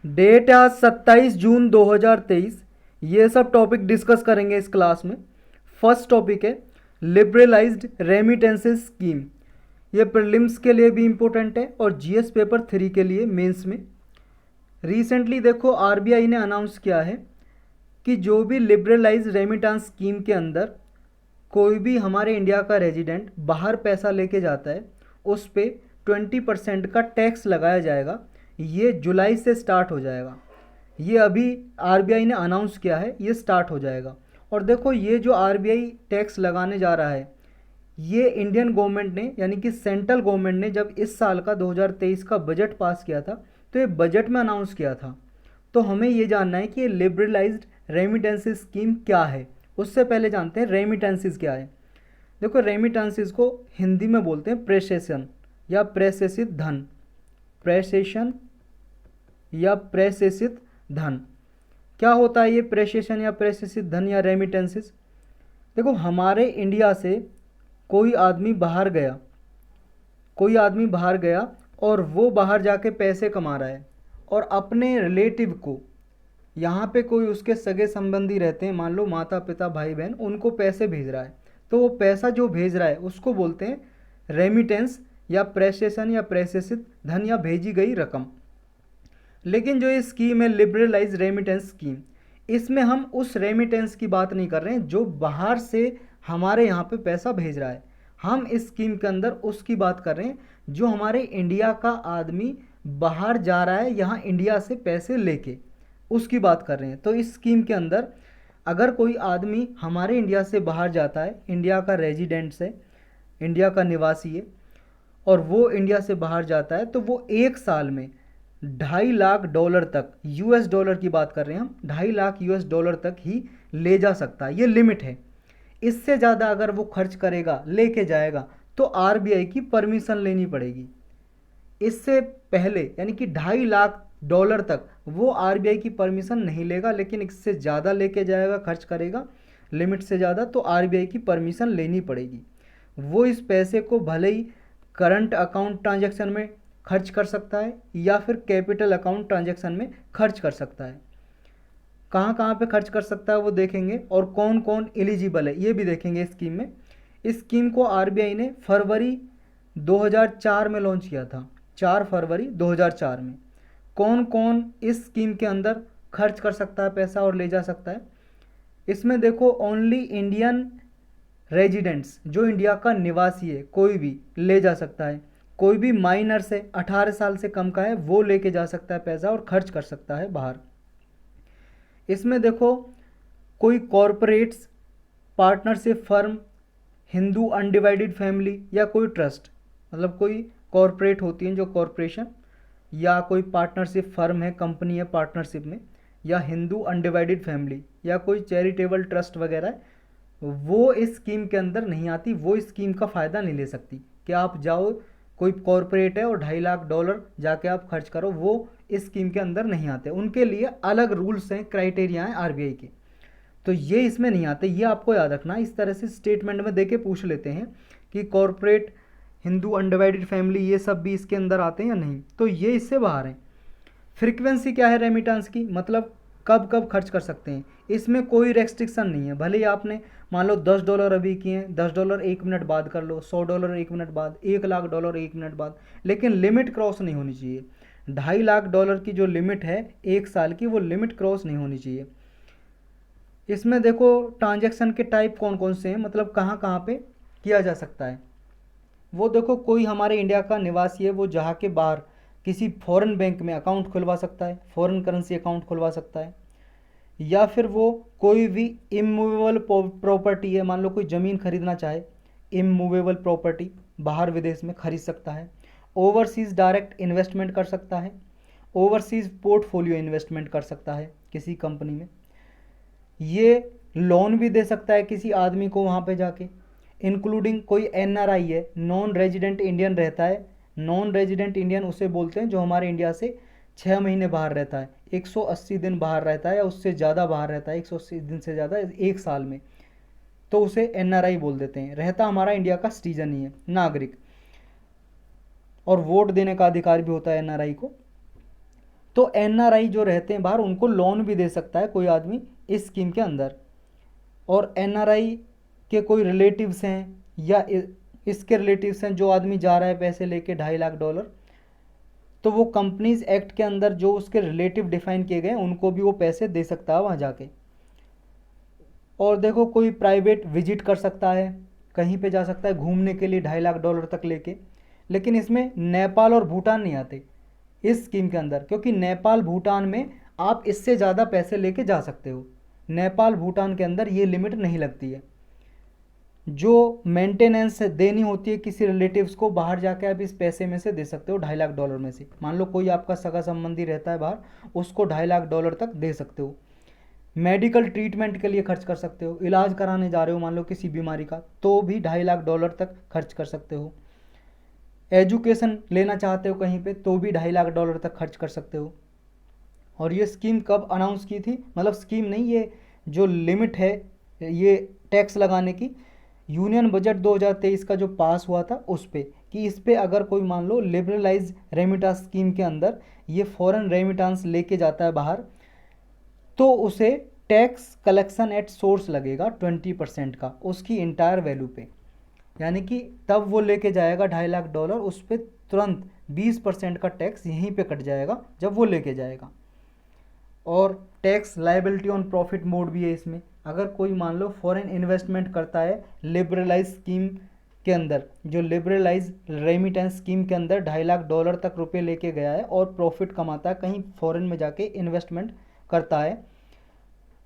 Date है आज 27 जून 2023। ये सब टॉपिक डिस्कस करेंगे इस क्लास में। फर्स्ट टॉपिक है लिबरलाइज्ड रेमिटेंसेस स्कीम। ये प्रीलिम्स के लिए भी इम्पोर्टेंट है और जीएस पेपर 3 के लिए मेंस में। रिसेंटली देखो आरबीआई ने अनाउंस किया है कि जो भी लिबरलाइज रेमिटेंस स्कीम के अंदर कोई भी हमारे इंडिया का रेजिडेंट बाहर पैसा लेके जाता है उस पे 20% का टैक्स लगाया जाएगा। ये जुलाई से स्टार्ट हो जाएगा। ये अभी आरबीआई ने अनाउंस किया है, ये स्टार्ट हो जाएगा। और देखो ये जो आरबीआई टैक्स लगाने जा रहा है ये इंडियन गवर्नमेंट ने यानी कि सेंट्रल गवर्नमेंट ने जब इस साल का 2023 का बजट पास किया था तो ये बजट में अनाउंस किया था। तो हमें ये जानना है कि ये लिबरलाइज्ड रेमिटेंसेस स्कीम क्या है। उससे पहले जानते हैं रेमिटेंसेस क्या है। देखो रेमिटेंसेस को हिंदी में बोलते हैं प्रेसेशन या प्रेषित धन। प्रेसेशन या प्रेषित धन क्या होता है? ये प्रेसेशन या प्रेषित धन या रेमिटेंसेस, देखो हमारे इंडिया से कोई आदमी बाहर गया, कोई आदमी बाहर गया और वो बाहर जाके पैसे कमा रहा है और अपने रिलेटिव को, यहाँ पे कोई उसके सगे संबंधी रहते हैं, मान लो माता पिता भाई बहन, उनको पैसे भेज रहा है। तो वो पैसा जो भेज रहा है उसको बोलते हैं रेमिटेंस या प्रेसेशन या प्रेषित धन या भेजी गई रकम। लेकिन जो ये स्कीम है लिबरलाइज रेमिटेंस स्कीम, इसमें हम उस रेमिटेंस की बात नहीं कर रहे हैं जो बाहर से हमारे यहाँ पे पैसा भेज रहा है। हम इस स्कीम के अंदर उसकी बात कर रहे हैं जो हमारे इंडिया का आदमी बाहर जा रहा है यहाँ इंडिया से पैसे लेके, उसकी बात कर रहे हैं। तो इस स्कीम के अंदर अगर कोई आदमी हमारे इंडिया से बाहर जाता है, इंडिया का रेजिडेंट्स है, इंडिया का निवासी है, और वो इंडिया से बाहर जाता है तो वो एक साल में $2.5 लाख तक, यूएस डॉलर की बात कर रहे हैं हम, $2.5 लाख यूएस डॉलर तक ही ले जा सकता है। ये लिमिट है। इससे ज़्यादा अगर वो खर्च करेगा, लेके जाएगा, तो आरबीआई की परमिशन लेनी पड़ेगी। इससे पहले यानी कि $2.5 लाख तक वो आरबीआई की परमिशन नहीं लेगा, लेकिन इससे ज़्यादा लेके जाएगा, खर्च करेगा लिमिट से ज़्यादा, तो आरबीआई की परमिशन लेनी पड़ेगी। वो इस पैसे को भले ही करंट अकाउंट ट्रांजैक्शन में खर्च कर सकता है या फिर कैपिटल अकाउंट ट्रांजैक्शन में खर्च कर सकता है। कहाँ कहाँ पे खर्च कर सकता है वो देखेंगे, और कौन कौन एलिजिबल है ये भी देखेंगे इस स्कीम में। इस स्कीम को आरबीआई ने फरवरी 2004 में लॉन्च किया था, 4 फरवरी 2004 में। कौन कौन इस स्कीम के अंदर खर्च कर सकता है पैसा और ले जा सकता है? इसमें देखो ओनली इंडियन रेजिडेंट्स, जो इंडिया का निवासी है कोई भी ले जा सकता है। कोई भी माइनर से 18 साल से कम का है वो लेके जा सकता है पैसा और खर्च कर सकता है बाहर। इसमें देखो कोई corporates, partnership firm, Hindu undivided family या कोई ट्रस्ट, मतलब कोई कॉरपोरेट होती हैं जो कॉरपोरेशन, या कोई पार्टनरशिप फर्म है, कंपनी है पार्टनरशिप में, या हिंदू अनडिवाइडेड फैमिली या कोई चैरिटेबल ट्रस्ट वगैरह है, वो इस स्कीम के अंदर नहीं आती। वो इस स्कीम का फ़ायदा नहीं ले सकती कि आप जाओ, कोई कॉरपोरेट है और $2.5 लाख जाके आप खर्च करो, वो इस स्कीम के अंदर नहीं आते। उनके लिए अलग रूल्स हैं, क्राइटेरिया हैं आरबीआई के, तो ये इसमें नहीं आते। ये आपको याद रखना। इस तरह से स्टेटमेंट में देके पूछ लेते हैं कि कॉरपोरेट, हिंदू अनडिवाइडेड फैमिली, ये सब भी इसके अंदर आते हैं या नहीं, तो ये इससे बाहर हैं। फ्रीक्वेंसी क्या है रेमिटेंस की, मतलब कब कब खर्च कर सकते हैं, इसमें कोई रेस्ट्रिक्शन नहीं है। भले ही आपने मान लो $10 अभी किए हैं, $10 1 मिनट बाद कर लो, $100 1 मिनट बाद, $1 लाख 1 मिनट बाद, लेकिन लिमिट क्रॉस नहीं होनी चाहिए। $2.5 लाख की जो लिमिट है एक साल की, वो लिमिट क्रॉस नहीं होनी चाहिए। इसमें देखो ट्रांजैक्शन के टाइप कौन कौन से हैं, मतलब कहाँ कहाँ पे किया जा सकता है। वो देखो कोई हमारे इंडिया का निवासी है, वो जहाँ के बाहर किसी फॉरेन बैंक में अकाउंट खुलवा सकता है, फॉरेन करेंसी अकाउंट खुलवा सकता है। या फिर वो कोई भी इमूवेबल प्रॉपर्टी है, मान लो कोई ज़मीन खरीदना चाहे, इमूवेबल प्रॉपर्टी बाहर विदेश में खरीद सकता है। ओवरसीज़ डायरेक्ट इन्वेस्टमेंट कर सकता है, ओवरसीज़ पोर्टफोलियो इन्वेस्टमेंट कर सकता है किसी कंपनी में। ये लोन भी दे सकता है किसी आदमी को वहाँ पे जाके, इंक्लूडिंग कोई एनआरआई है, नॉन रेजिडेंट इंडियन रहता है। नॉन रेजिडेंट इंडियन उसे बोलते हैं जो हमारे इंडिया से 6 महीने बाहर रहता है, 180 दिन बाहर रहता है या उससे ज़्यादा बाहर रहता है, 180 दिन से ज़्यादा एक साल में, तो उसे एनआरआई बोल देते हैं। रहता हमारा इंडिया का सिटीजन ही है, नागरिक, और वोट देने का अधिकार भी होता है एनआरआई को। तो एनआरआई जो रहते हैं बाहर उनको लोन भी दे सकता है कोई आदमी इस स्कीम के अंदर। और एनआरआई के कोई रिलेटिव्स हैं या इसके रिलेटिव्स हैं, जो आदमी जा रहा है पैसे लेके $2.5 लाख, तो वो कंपनीज एक्ट के अंदर जो उसके रिलेटिव डिफाइन किए गए उनको भी वो पैसे दे सकता है वहाँ जाके। और देखो कोई प्राइवेट विजिट कर सकता है, कहीं पे जा सकता है घूमने के लिए $2.5 लाख तक लेके। लेकिन इसमें नेपाल और भूटान नहीं आते इस स्कीम के अंदर, क्योंकि नेपाल भूटान में आप इससे ज़्यादा पैसे लेके जा सकते हो। नेपाल भूटान के अंदर ये लिमिट नहीं लगती है। जो मेंटेनेंस देनी होती है किसी रिलेटिव्स को, बाहर जाके आप इस पैसे में से दे सकते हो $2.5 लाख में से। मान लो कोई आपका सगा संबंधी रहता है बाहर, उसको $2.5 लाख तक दे सकते हो। मेडिकल ट्रीटमेंट के लिए खर्च कर सकते हो, इलाज कराने जा रहे हो मान लो किसी बीमारी का, तो भी $2.5 लाख तक खर्च कर सकते हो। एजुकेशन लेना चाहते हो कहीं पे, तो भी $2.5 लाख तक खर्च कर सकते हो। और ये स्कीम कब अनाउंस की थी, मतलब स्कीम नहीं, ये जो लिमिट है ये टैक्स लगाने की, यूनियन बजट 2023 का जो पास हुआ था उस पे, कि इस पे अगर कोई मान लो लिबरलाइज रेमिटांस स्कीम के अंदर ये फॉरेन रेमिटांस लेके जाता है बाहर, तो उसे टैक्स कलेक्शन एट सोर्स लगेगा 20% का उसकी इंटायर वैल्यू पे। यानी कि तब वो लेके जाएगा $2.5 लाख, उस पर तुरंत 20% का टैक्स यहीं पे कट जाएगा जब वो लेके जाएगा। और tax liability on profit mode भी है इसमें। अगर कोई मान लो फॉरेन इन्वेस्टमेंट करता है लिबरलाइज स्कीम के अंदर, जो लिबरलाइज रेमिटेंस स्कीम के अंदर $2.5 लाख तक रुपए लेके गया है और प्रॉफिट कमाता है कहीं फॉरेन में जाके इन्वेस्टमेंट करता है,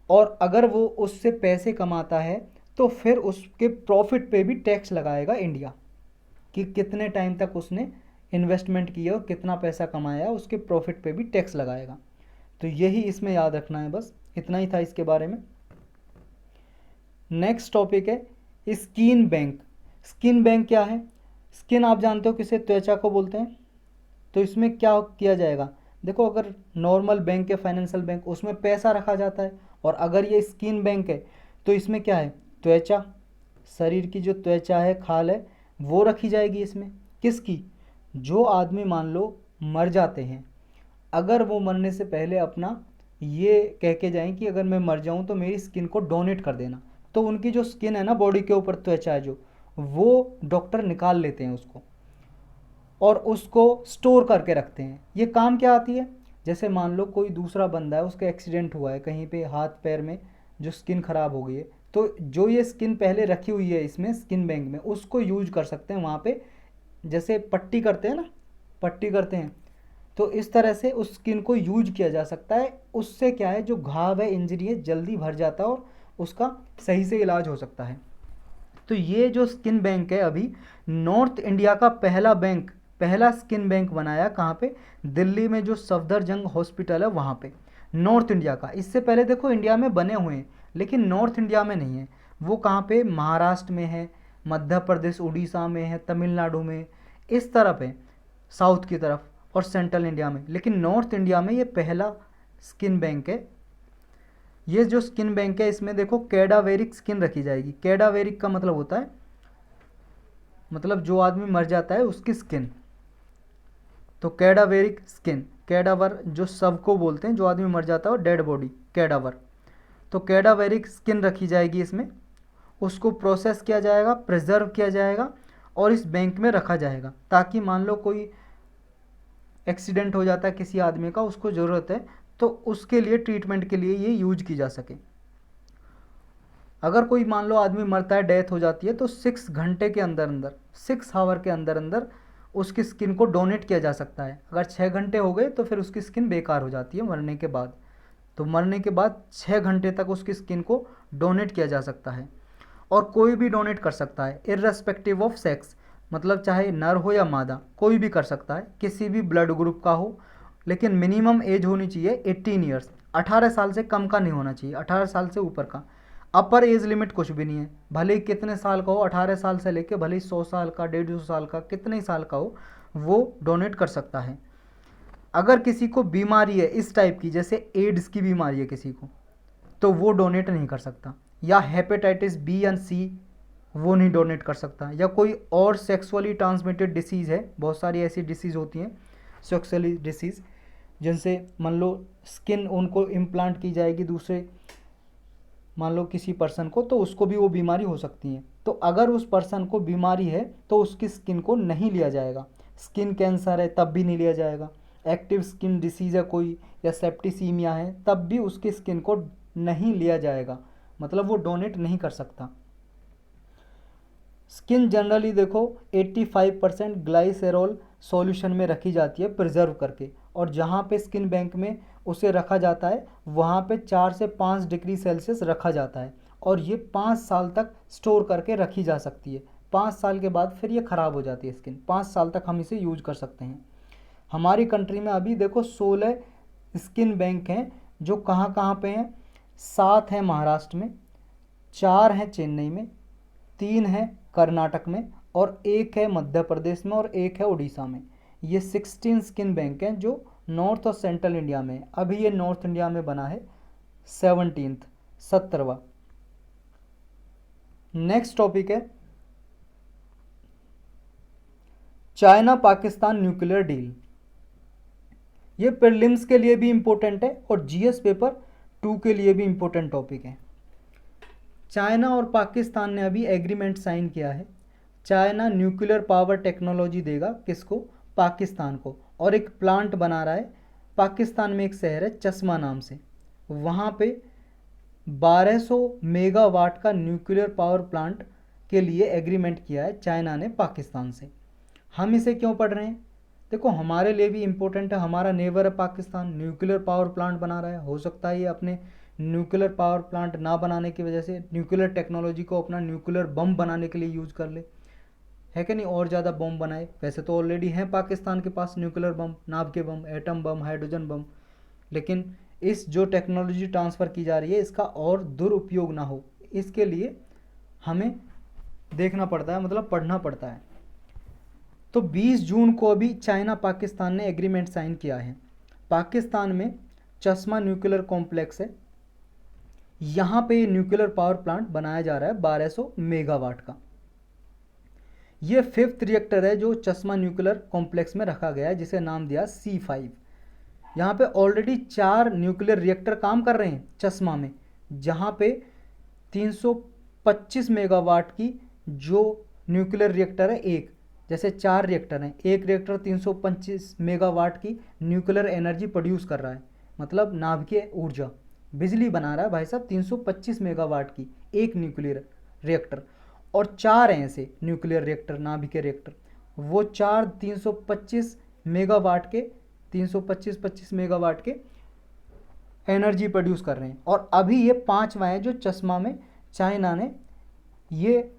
और अगर वो उससे पैसे कमाता है तो फिर उसके प्रॉफिट पे भी टैक्स लगाएगा इंडिया, कि कितने टाइम तक उसने इन्वेस्टमेंट किया और कितना पैसा कमाया, उसके प्रॉफिट पे भी टैक्स लगाएगा। तो यही इसमें याद रखना है, बस इतना ही था इसके बारे में। नेक्स्ट टॉपिक है स्किन बैंक। स्किन बैंक क्या है? स्किन आप जानते हो किसे त्वचा को बोलते हैं। तो इसमें क्या किया जाएगा, देखो अगर नॉर्मल बैंक है फाइनेंशियल बैंक, उसमें पैसा रखा जाता है, और अगर ये स्किन बैंक है तो इसमें क्या है, त्वचा, शरीर की जो त्वचा है, खाल है, वो रखी जाएगी इसमें। किसकी? जो आदमी मान लो मर जाते हैं, अगर वो मरने से पहले अपना ये कह के जाएं कि अगर मैं मर जाऊं तो मेरी स्किन को डोनेट कर देना, तो उनकी जो स्किन है ना, बॉडी के ऊपर त्वचा है जो, वो डॉक्टर निकाल लेते हैं उसको और उसको स्टोर करके रखते हैं। ये काम क्या आती है, जैसे मान लो कोई दूसरा बंदा है, उसका एक्सीडेंट हुआ है कहीं पे हाथ पैर में, जो स्किन ख़राब हो गई है, तो जो ये स्किन पहले रखी हुई है इसमें स्किन बैंक में, उसको यूज कर सकते हैं वहाँ पे। जैसे पट्टी करते हैं ना, पट्टी करते हैं, तो इस तरह से उस स्किन को यूज किया जा सकता है। उससे क्या है, जो घाव है, इंजरी है, जल्दी भर जाता है और उसका सही से इलाज हो सकता है। तो ये जो स्किन बैंक है, अभी नॉर्थ इंडिया का पहला बैंक, पहला स्किन बैंक बनाया कहाँ पे, दिल्ली में जो सफदरजंग हॉस्पिटल है वहाँ पे, नॉर्थ इंडिया का। इससे पहले देखो इंडिया में बने हुए हैं, लेकिन नॉर्थ इंडिया में नहीं है। वो कहाँ पे, महाराष्ट्र में है, मध्य प्रदेश, उड़ीसा में है, तमिलनाडु में, इस तरफ है, साउथ की तरफ, और सेंट्रल इंडिया में। लेकिन नॉर्थ इंडिया में ये पहला स्किन बैंक है। ये जो स्किन बैंक है इसमें देखो कैडावेरिक स्किन रखी जाएगी। कैडावेरिक का मतलब होता है, मतलब जो आदमी मर जाता है उसकी स्किन। तो कैडावेरिक स्किन, कैडावर जो शव को बोलते हैं, जो आदमी मर जाता है, डेड बॉडी, कैडावर। तो कैडावेरिक स्किन रखी जाएगी इसमें, उसको प्रोसेस किया जाएगा, प्रिजर्व किया जाएगा और इस बैंक में रखा जाएगा, ताकि मान लो कोई एक्सीडेंट हो जाता है किसी आदमी का, उसको ज़रूरत है, तो उसके लिए ट्रीटमेंट के लिए ये यूज की जा सके। अगर कोई मान लो आदमी मरता है, डेथ हो जाती है, तो 6 घंटे के अंदर अंदर, 6 आवर के अंदर अंदर उसकी स्किन को डोनेट किया जा सकता है। अगर 6 घंटे हो गए तो फिर उसकी स्किन बेकार हो जाती है मरने के बाद। तो मरने के बाद 6 घंटे तक उसकी स्किन को डोनेट किया जा सकता है, और कोई भी डोनेट कर सकता है, इर्रेस्पेक्टिव ऑफ सेक्स, मतलब चाहे नर हो या मादा, कोई भी कर सकता है, किसी भी ब्लड ग्रुप का हो। लेकिन मिनिमम एज होनी चाहिए 18 ईयर्स, 18 साल से कम का नहीं होना चाहिए, 18 साल से ऊपर का। अपर एज लिमिट कुछ भी नहीं है, भले ही कितने साल का हो, 18 साल से लेके भले ही 100 साल का, 150 साल का, कितने ही साल का हो, वो डोनेट कर सकता है। अगर किसी को बीमारी है इस टाइप की, जैसे एड्स की बीमारी है किसी को, तो वो डोनेट नहीं कर सकता। या हेपेटाइटिस बी एंड सी, वो नहीं डोनेट कर सकता। या कोई और सेक्सुअली ट्रांसमिटेड डिसीज़ है, बहुत सारी ऐसी डिसीज़ होती हैं सेक्सुअली डिसीज़, जिनसे मान लो स्किन उनको इम्प्लांट की जाएगी दूसरे, मान लो किसी पर्सन को, तो उसको भी वो बीमारी हो सकती है। तो अगर उस पर्सन को बीमारी है तो उसकी स्किन को नहीं लिया जाएगा। स्किन कैंसर है तब भी नहीं लिया जाएगा। एक्टिव स्किन डिसीज़ है कोई, या सेप्टिसीमिया है, तब भी उसकी स्किन को नहीं लिया जाएगा, मतलब वो डोनेट नहीं कर सकता। स्किन जनरली देखो 85% ग्लाइसेरॉल सॉल्यूशन में रखी जाती है प्रिजर्व करके, और जहाँ पे स्किन बैंक में उसे रखा जाता है वहाँ पे 4 से 5 डिग्री सेल्सियस रखा जाता है, और ये 5 साल तक स्टोर करके रखी जा सकती है। 5 साल के बाद फिर ये ख़राब हो जाती है स्किन, 5 साल तक हम इसे यूज कर सकते हैं। हमारी कंट्री में अभी देखो 16 स्किन बैंक हैं, जो कहाँ कहाँ पे हैं। 7 हैं महाराष्ट्र में, 4 हैं चेन्नई में, 3 हैं कर्नाटक में, और 1 है मध्य प्रदेश में, और 1 है उड़ीसा में। ये 16 स्किन बैंक हैं जो नॉर्थ और सेंट्रल इंडिया में है। अभी ये नॉर्थ इंडिया में बना है 17वां। नेक्स्ट टॉपिक है चाइना पाकिस्तान न्यूक्लियर डील। ये प्रीलिम्स के लिए भी इम्पोर्टेंट है और जीएस पेपर 2 के लिए भी इम्पोर्टेंट टॉपिक है। चाइना और पाकिस्तान ने अभी एग्रीमेंट साइन किया है। चाइना न्यूक्लियर पावर टेक्नोलॉजी देगा किसको, पाकिस्तान को, और एक प्लांट बना रहा है। पाकिस्तान में एक शहर है चश्मा नाम से, वहाँ पे 1200 मेगावाट का न्यूक्लियर पावर प्लांट के लिए एग्रीमेंट किया है चाइना ने पाकिस्तान से। हम इसे क्यों पढ़ रहे हैं, देखो हमारे लिए भी इम्पोर्टेंट है। हमारा नेबर है पाकिस्तान, न्यूक्लियर पावर प्लांट बना रहा है। हो सकता है ये अपने न्यूक्लियर पावर प्लांट ना बनाने की वजह से न्यूक्लियर टेक्नोलॉजी को अपना न्यूक्लियर बम बनाने के लिए यूज कर ले, है कि नहीं, और ज़्यादा बम बनाए। वैसे तो ऑलरेडी हैं पाकिस्तान के पास न्यूक्लियर बम, नाभ के बम, एटम बम, हाइड्रोजन बम, लेकिन इस जो टेक्नोलॉजी ट्रांसफ़र की जा रही है इसका और दुरुपयोग ना हो, इसके लिए हमें देखना पड़ता है, मतलब पढ़ना पड़ता है। तो 20 जून को अभी चाइना पाकिस्तान ने एग्रीमेंट साइन किया है। पाकिस्तान में चश्मा न्यूक्लियर कॉम्प्लेक्स है, यहाँ पे न्यूक्लियर पावर प्लांट बनाया जा रहा है 1200 मेगावाट का। ये 5th रिएक्टर है जो चश्मा न्यूक्लियर कॉम्प्लेक्स में रखा गया है, जिसे नाम दिया C5। यहाँ पे ऑलरेडी 4 न्यूक्लियर रिएक्टर काम कर रहे हैं चश्मा में, जहाँ पे 325 मेगावाट की जो न्यूक्लियर रिएक्टर है एक, जैसे 4 रिएक्टर हैं, एक रिएक्टर 325 मेगावाट की न्यूक्लियर एनर्जी प्रोड्यूस कर रहा है, मतलब नाभिकीय ऊर्जा, बिजली बना रहा है भाई साहब 325 मेगावाट की एक न्यूक्लियर रिएक्टर। और 4 हैं ऐसे न्यूक्लियर रिएक्टर, नाभिकीय रिएक्टर, वो 4 325 मेगावाट के 325 मेगावाट के एनर्जी प्रोड्यूस कर रहे हैं। और अभी ये 5वां है जो चश्मा में चाइना ने ये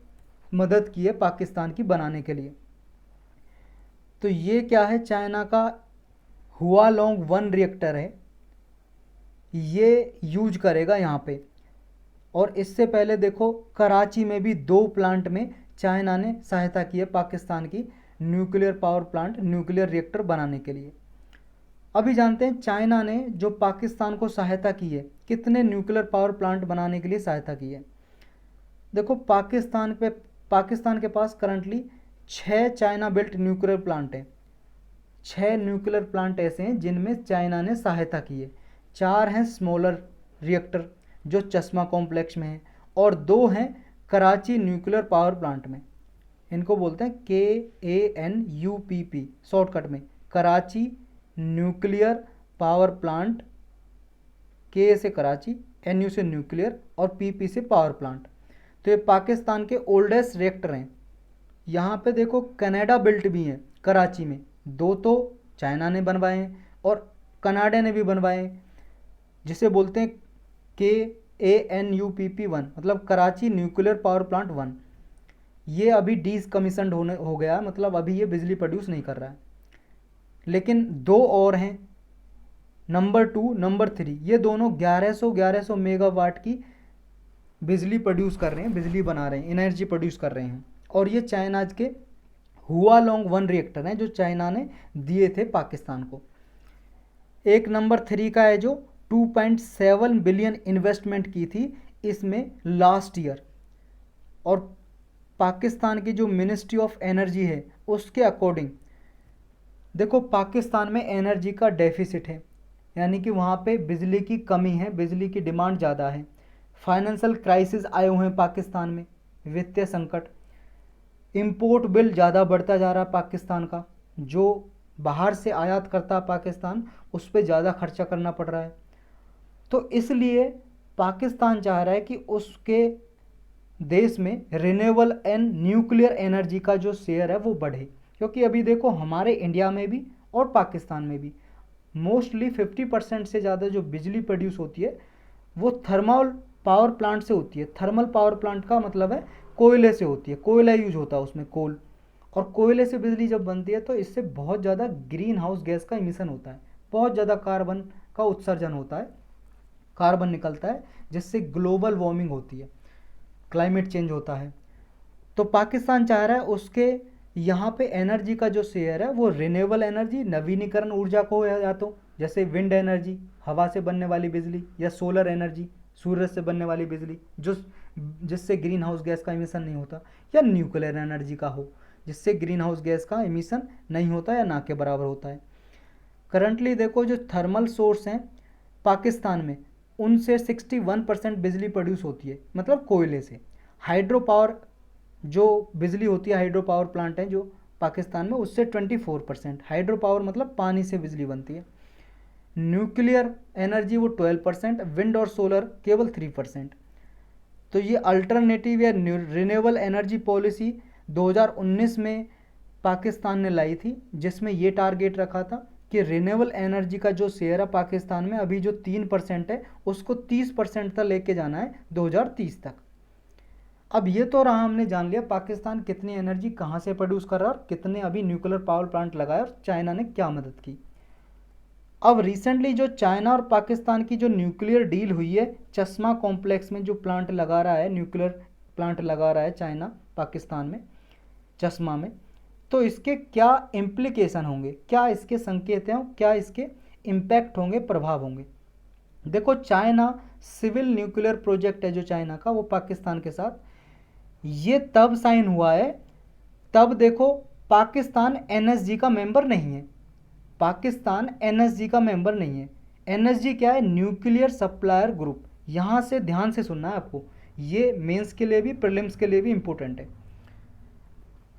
मदद की है पाकिस्तान की बनाने के लिए। तो ये क्या है, चाइना का हुआलोंग 1 रिएक्टर है, ये यूज करेगा यहाँ पे। और इससे पहले देखो कराची में भी 2 प्लांट में चाइना ने सहायता की है पाकिस्तान की nuclear power plant, nuclear reactor बनाने के लिए। अभी जानते हैं चाइना ने जो पाकिस्तान को सहायता की है, कितने न्यूक्लियर पावर प्लांट बनाने के लिए सहायता की है। देखो पाकिस्तान के पास currently 6 China built nuclear plant हैं। 6 न्यूक्लियर प्लांट ऐसे हैं जिनमें चाइना ने सहायता की है। 4 हैं स्मॉलर रिएक्टर जो चश्मा कॉम्प्लेक्स में है, और 2 हैं कराची न्यूक्लियर पावर प्लांट में। इनको बोलते हैं KANUPP शॉर्टकट में, Karachi nuclear power plant. K से कराची, NU से न्यूक्लियर और PP से पावर प्लांट। तो ये पाकिस्तान के ओल्डेस्ट रिएक्टर हैं। यहाँ पे देखो कनाडा बिल्ट भी हैं कराची में, 2 तो चाइना ने बनवाए हैं और कनाडा ने भी बनवाए हैं, जिसे बोलते हैं KANUPP1, मतलब कराची न्यूक्लियर पावर प्लांट 1। ये अभी डीकमीशन्ड हो गया, मतलब अभी ये बिजली प्रोड्यूस नहीं कर रहा है। लेकिन 2 और हैं, नंबर 2, नंबर 3, ये दोनों 1100 मेगावाट की बिजली प्रोड्यूस कर रहे हैं, बिजली बना रहे हैं, एनर्जी प्रोड्यूस कर रहे हैं। और ये चाइना के हुआलोंग 1 रिएक्टर हैं जो चाइना ने दिए थे पाकिस्तान को। एक नंबर 3 का है जो 2.7 बिलियन इन्वेस्टमेंट की थी इसमें लास्ट ईयर। और पाकिस्तान की जो मिनिस्ट्री ऑफ एनर्जी है उसके अकॉर्डिंग देखो पाकिस्तान में एनर्जी का डेफिसिट है, यानी कि वहाँ पे बिजली की कमी है, बिजली की डिमांड ज़्यादा है। फाइनेंशियल क्राइसिस आए हुए हैं पाकिस्तान में, वित्तीय संकट। इंपोर्ट बिल ज़्यादा बढ़ता जा रहा है पाकिस्तान का, जो बाहर से आयात करता है पाकिस्तान उस पर ज़्यादा खर्चा करना पड़ रहा है। तो इसलिए पाकिस्तान चाह रहा है कि उसके देश में रिन्यूएबल एंड न्यूक्लियर एनर्जी का जो शेयर है वो बढ़े, क्योंकि अभी देखो हमारे इंडिया में भी और पाकिस्तान में भी मोस्टली 50% से ज़्यादा जो बिजली प्रोड्यूस होती है वो थर्मल पावर प्लांट से होती है। थर्मल पावर प्लांट का मतलब है कोयले से होती है, कोयला यूज होता है उसमें, कोल। और कोयले से बिजली जब बनती है तो इससे बहुत ज़्यादा ग्रीन हाउस गैस का इमिशन होता है, बहुत ज़्यादा कार्बन का उत्सर्जन होता है, कार्बन निकलता है, जिससे ग्लोबल वार्मिंग होती है, क्लाइमेट चेंज होता है। तो पाकिस्तान चाह रहा है उसके यहाँ पे एनर्जी का जो शेयर है वो रिन्यूएबल एनर्जी, नवीनीकरण ऊर्जा को, या तो जैसे विंड एनर्जी हवा से बनने वाली बिजली, या सोलर एनर्जी सूरज से बनने वाली बिजली जो जिससे ग्रीन हाउस गैस का इमिशन नहीं होता, या न्यूक्लियर एनर्जी का हो जिससे ग्रीन हाउस गैस का इमिशन नहीं होता या ना के बराबर होता है। करंटली देखो जो थर्मल सोर्स हैं पाकिस्तान में उनसे 61% बिजली प्रोड्यूस होती है, मतलब कोयले से। हाइड्रो पावर जो बिजली होती है, हाइड्रो पावर प्लांट हैं जो पाकिस्तान में, उससे 24%। हाइड्रो पावर मतलब पानी से बिजली बनती है। न्यूक्लियर एनर्जी वो 12%, विंड और सोलर केवल 3%। तो ये अल्टरनेटिव या रिन्यूएबल एनर्जी पॉलिसी 2019 में पाकिस्तान ने लाई थी, जिसमें ये टारगेट रखा था कि रिन्यूएबल एनर्जी का जो शेयर है पाकिस्तान में अभी जो 3% है उसको 30% तक लेके जाना है 2030 तक। अब ये तो रहा, हमने जान लिया पाकिस्तान कितनी एनर्जी कहाँ से प्रोड्यूस कर रहा है और कितने अभी न्यूक्लियर पावर प्लांट लगाए और चाइना ने क्या मदद की। अब रिसेंटली जो चाइना और पाकिस्तान की जो न्यूक्लियर डील हुई है, चश्मा कॉम्प्लेक्स में जो प्लांट लगा रहा है, न्यूक्लियर प्लांट लगा रहा है चाइना पाकिस्तान में, चश्मा में, तो इसके क्या इम्प्लीकेशन होंगे, क्या इसके संकेत हैं, क्या इसके इम्पैक्ट होंगे, प्रभाव होंगे। देखो चाइना सिविल न्यूक्लियर प्रोजेक्ट है जो चाइना का, वो पाकिस्तान के साथ ये तब साइन हुआ है, तब देखो पाकिस्तान एनएसजी का मेंबर नहीं है। पाकिस्तान एनएसजी का मेंबर नहीं है। एनएसजी क्या है? Nuclear supplier group. यहाँ से ध्यान से सुनना है आपको, ये मेंस के लिए भी प्रीलिम्स के लिए भी इंपॉर्टेंट है,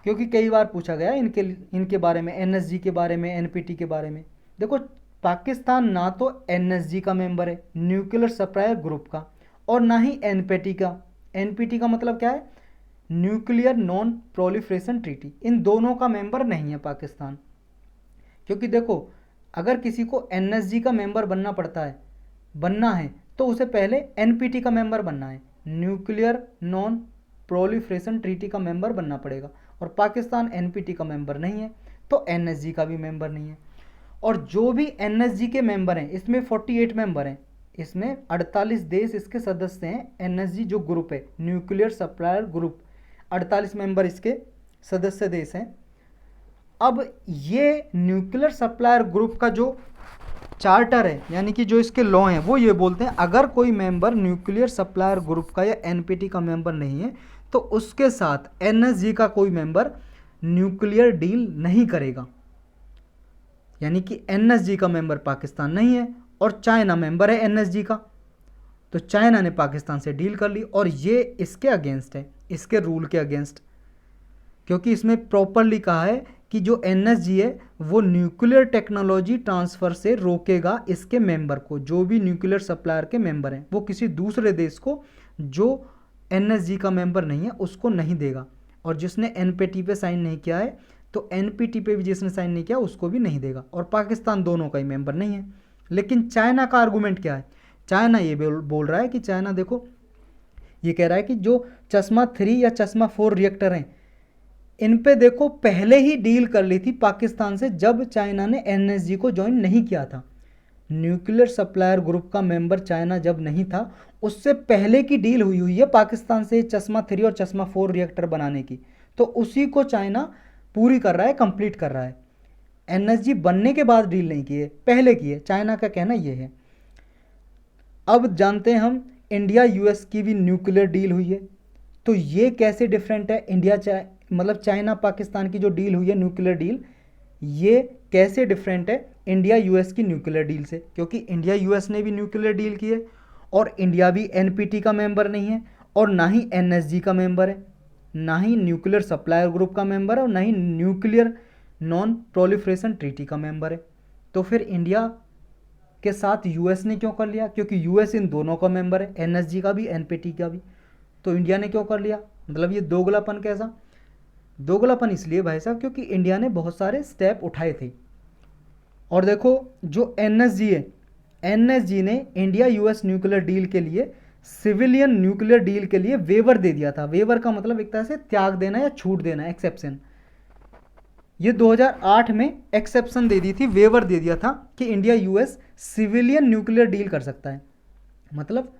क्योंकि कई बार पूछा गया इनके बारे में, एनएसजी के बारे में, एनपीटी के बारे में। देखो पाकिस्तान ना तो एनएसजी का मेंबर है, न्यूक्लियर सप्लायर ग्रुप का, और ना ही एनपीटी का। एनपीटी का मतलब क्या है? Nuclear non proliferation treaty. इन दोनों का मेंबर नहीं है पाकिस्तान। क्योंकि देखो अगर किसी को एनएसजी का मेंबर बनना है तो उसे पहले एनपीटी का मेंबर बनना है, न्यूक्लियर नॉन प्रोलिफरेशन ट्रीटी का मेंबर बनना पड़ेगा। और पाकिस्तान एनपीटी का मेंबर नहीं है तो एनएसजी का भी मेंबर नहीं है। और जो भी एनएसजी के मेंबर हैं, इसमें 48 मेंबर हैं, इसमें 48 देश इसके सदस्य हैं। एनएसजी जो ग्रुप है, न्यूक्लियर सप्लायर ग्रुप, 48 मेंबर इसके सदस्य देश हैं। अब ये न्यूक्लियर सप्लायर ग्रुप का जो चार्टर है, यानी कि जो इसके लॉ हैं, वो ये बोलते हैं अगर कोई मेंबर न्यूक्लियर सप्लायर ग्रुप का या एनपीटी का मेंबर नहीं है तो उसके साथ एनएसजी का कोई मेंबर न्यूक्लियर डील नहीं करेगा। यानी कि एनएसजी का मेंबर पाकिस्तान नहीं है और चाइना मेंबर है एनएसजी का, तो चाइना ने पाकिस्तान से डील कर ली। और ये इसके अगेंस्ट है, इसके रूल के अगेंस्ट, क्योंकि इसमें प्रॉपरली कहा है कि जो एनएसजी है वो न्यूक्लियर टेक्नोलॉजी ट्रांसफ़र से रोकेगा इसके मेंबर को। जो भी न्यूक्लियर सप्लायर के मेंबर हैं वो किसी दूसरे देश को जो एनएसजी का मेंबर नहीं है उसको नहीं देगा। और जिसने एनपीटी पे साइन नहीं किया है तो एनपीटी पे भी जिसने साइन नहीं किया उसको भी नहीं देगा। और पाकिस्तान दोनों का ही मेंबर नहीं है। लेकिन चाइना का आर्गूमेंट क्या है? चाइना ये बोल रहा है कि चाइना देखो ये कह रहा है कि जो चश्मा 3 या चश्मा 4 रिएक्टर हैं इन पे देखो पहले ही डील कर ली थी पाकिस्तान से, जब चाइना ने एनएसजी को ज्वाइन नहीं किया था। न्यूक्लियर सप्लायर ग्रुप का मेंबर चाइना जब नहीं था उससे पहले की डील हुई है पाकिस्तान से चश्मा 3 और चश्मा 4 रिएक्टर बनाने की। तो उसी को चाइना पूरी कर रहा है, कंप्लीट कर रहा है। एनएसजी बनने के बाद डील नहीं की है, पहले की है, चाइना का कहना यह है। अब जानते हैं हम इंडिया यूएस की भी न्यूक्लियर डील हुई है, तो ये कैसे डिफरेंट है? मतलब चाइना पाकिस्तान की जो डील हुई है न्यूक्लियर डील, ये कैसे डिफरेंट है इंडिया यूएस की न्यूक्लियर डील से, क्योंकि इंडिया यूएस ने भी न्यूक्लियर डील की है और इंडिया भी एनपीटी का मेंबर नहीं है और ना ही एनएसजी का मेंबर है, ना ही न्यूक्लियर सप्लायर ग्रुप का मेंबर है और ना ही न्यूक्लियर नॉन प्रोलिफरेशन ट्रीटी का मेंबर है। तो फिर इंडिया के साथ यूएस ने क्यों कर लिया? क्योंकि यूएस इन दोनों का मेंबर है, एनएसजी का भी एनपीटी का भी। तो इंडिया ने क्यों कर लिया? मतलब ये दोगलापन कैसा? दोगलापन इसलिए भाई साहब क्योंकि इंडिया ने बहुत सारे स्टेप उठाए थे। और देखो जो एनएसजी है, एनएसजी ने इंडिया यूएस न्यूक्लियर डील के लिए, सिविलियन न्यूक्लियर डील के लिए वेवर दे दिया था। वेवर का मतलब एक तरह से त्याग देना या छूट देना, एक्सेप्शन। ये 2008 में एक्सेप्शन दे दी थी, वेवर दे दिया था कि India US civilian nuclear deal कर सकता है, मतलब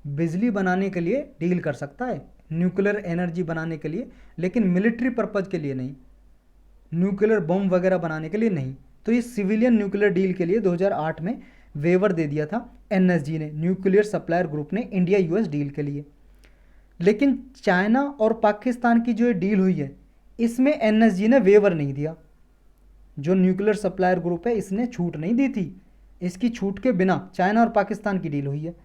बिजली बनाने के लिए डील कर सकता है, न्यूक्लियर एनर्जी बनाने के लिए, लेकिन मिलिट्री पर्पज़ के लिए नहीं, न्यूक्लियर बम वगैरह बनाने के लिए नहीं। तो ये सिविलियन न्यूक्लियर डील के लिए 2008 में वेवर दे दिया था एनएसजी ने, न्यूक्लियर सप्लायर ग्रुप ने, इंडिया यूएस डील के लिए। लेकिन चाइना और पाकिस्तान की जो ये डील हुई है इसमें एनएसजी ने वेवर नहीं दिया। जो न्यूक्लियर सप्लायर ग्रुप है इसने छूट नहीं दी थी, इसकी छूट के बिना चाइना और पाकिस्तान की डील हुई है।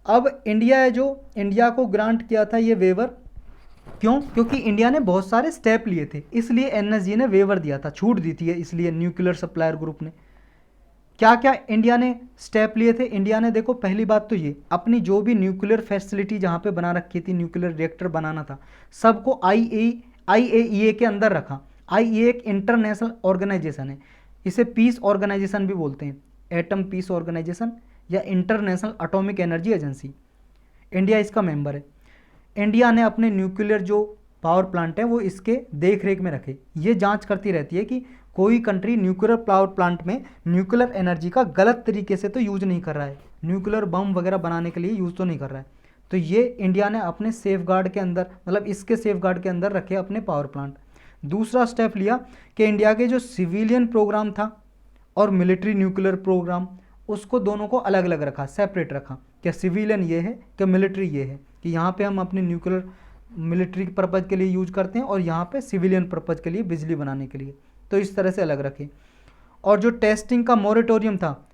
अब इंडिया है जो इंडिया को ग्रांट किया था ये वेवर, क्यों? क्योंकि इंडिया ने बहुत सारे स्टेप लिए थे, इसलिए एनएसजी ने वेवर दिया था, छूट दी थी इसलिए न्यूक्लियर सप्लायर ग्रुप ने। क्या क्या इंडिया ने स्टेप लिए थे? इंडिया ने देखो पहली बात तो ये, अपनी जो भी न्यूक्लियर फैसिलिटी जहाँ पे बना रखी थी, न्यूक्लियर रिएक्टर बनाना था, सबको आईएईए के अंदर रखा। आईएईए एक इंटरनेशनल ऑर्गेनाइजेशन है, इसे पीस ऑर्गेनाइजेशन भी बोलते हैं, एटम पीस ऑर्गेनाइजेशन या international atomic energy agency. India इसका मेंबर है। इंडिया ने अपने न्यूक्लियर जो पावर प्लांट है वो इसके देख रेख में रखे, ये जांच करती रहती है कि कोई कंट्री न्यूक्लियर पावर प्लांट में न्यूक्लियर एनर्जी का गलत तरीके से तो यूज नहीं कर रहा है, न्यूक्लियर बम वगैरह बनाने के लिए यूज़ तो नहीं कर रहा है। तो ये इंडिया ने अपने सेफ गार्ड के अंदर, मतलब इसके सेफ गार्ड के अंदर रखे अपने पावर प्लांट। दूसरा स्टेप लिया कि इंडिया के जो सिविलियन प्रोग्राम था और मिलिट्री न्यूक्लियर प्रोग्राम, उसको दोनों को अलग अलग रखा, सेपरेट रखा। क्या सिविलियन ये है, क्या मिलिट्री ये है, कि यहाँ पे हम अपने न्यूक्लियर मिलिट्री पर्पज़ के लिए यूज करते हैं और यहाँ पे सिविलियन पर्पज़ के लिए, बिजली बनाने के लिए। तो इस तरह से अलग रखे। और जो टेस्टिंग का मॉरेटोरियम था,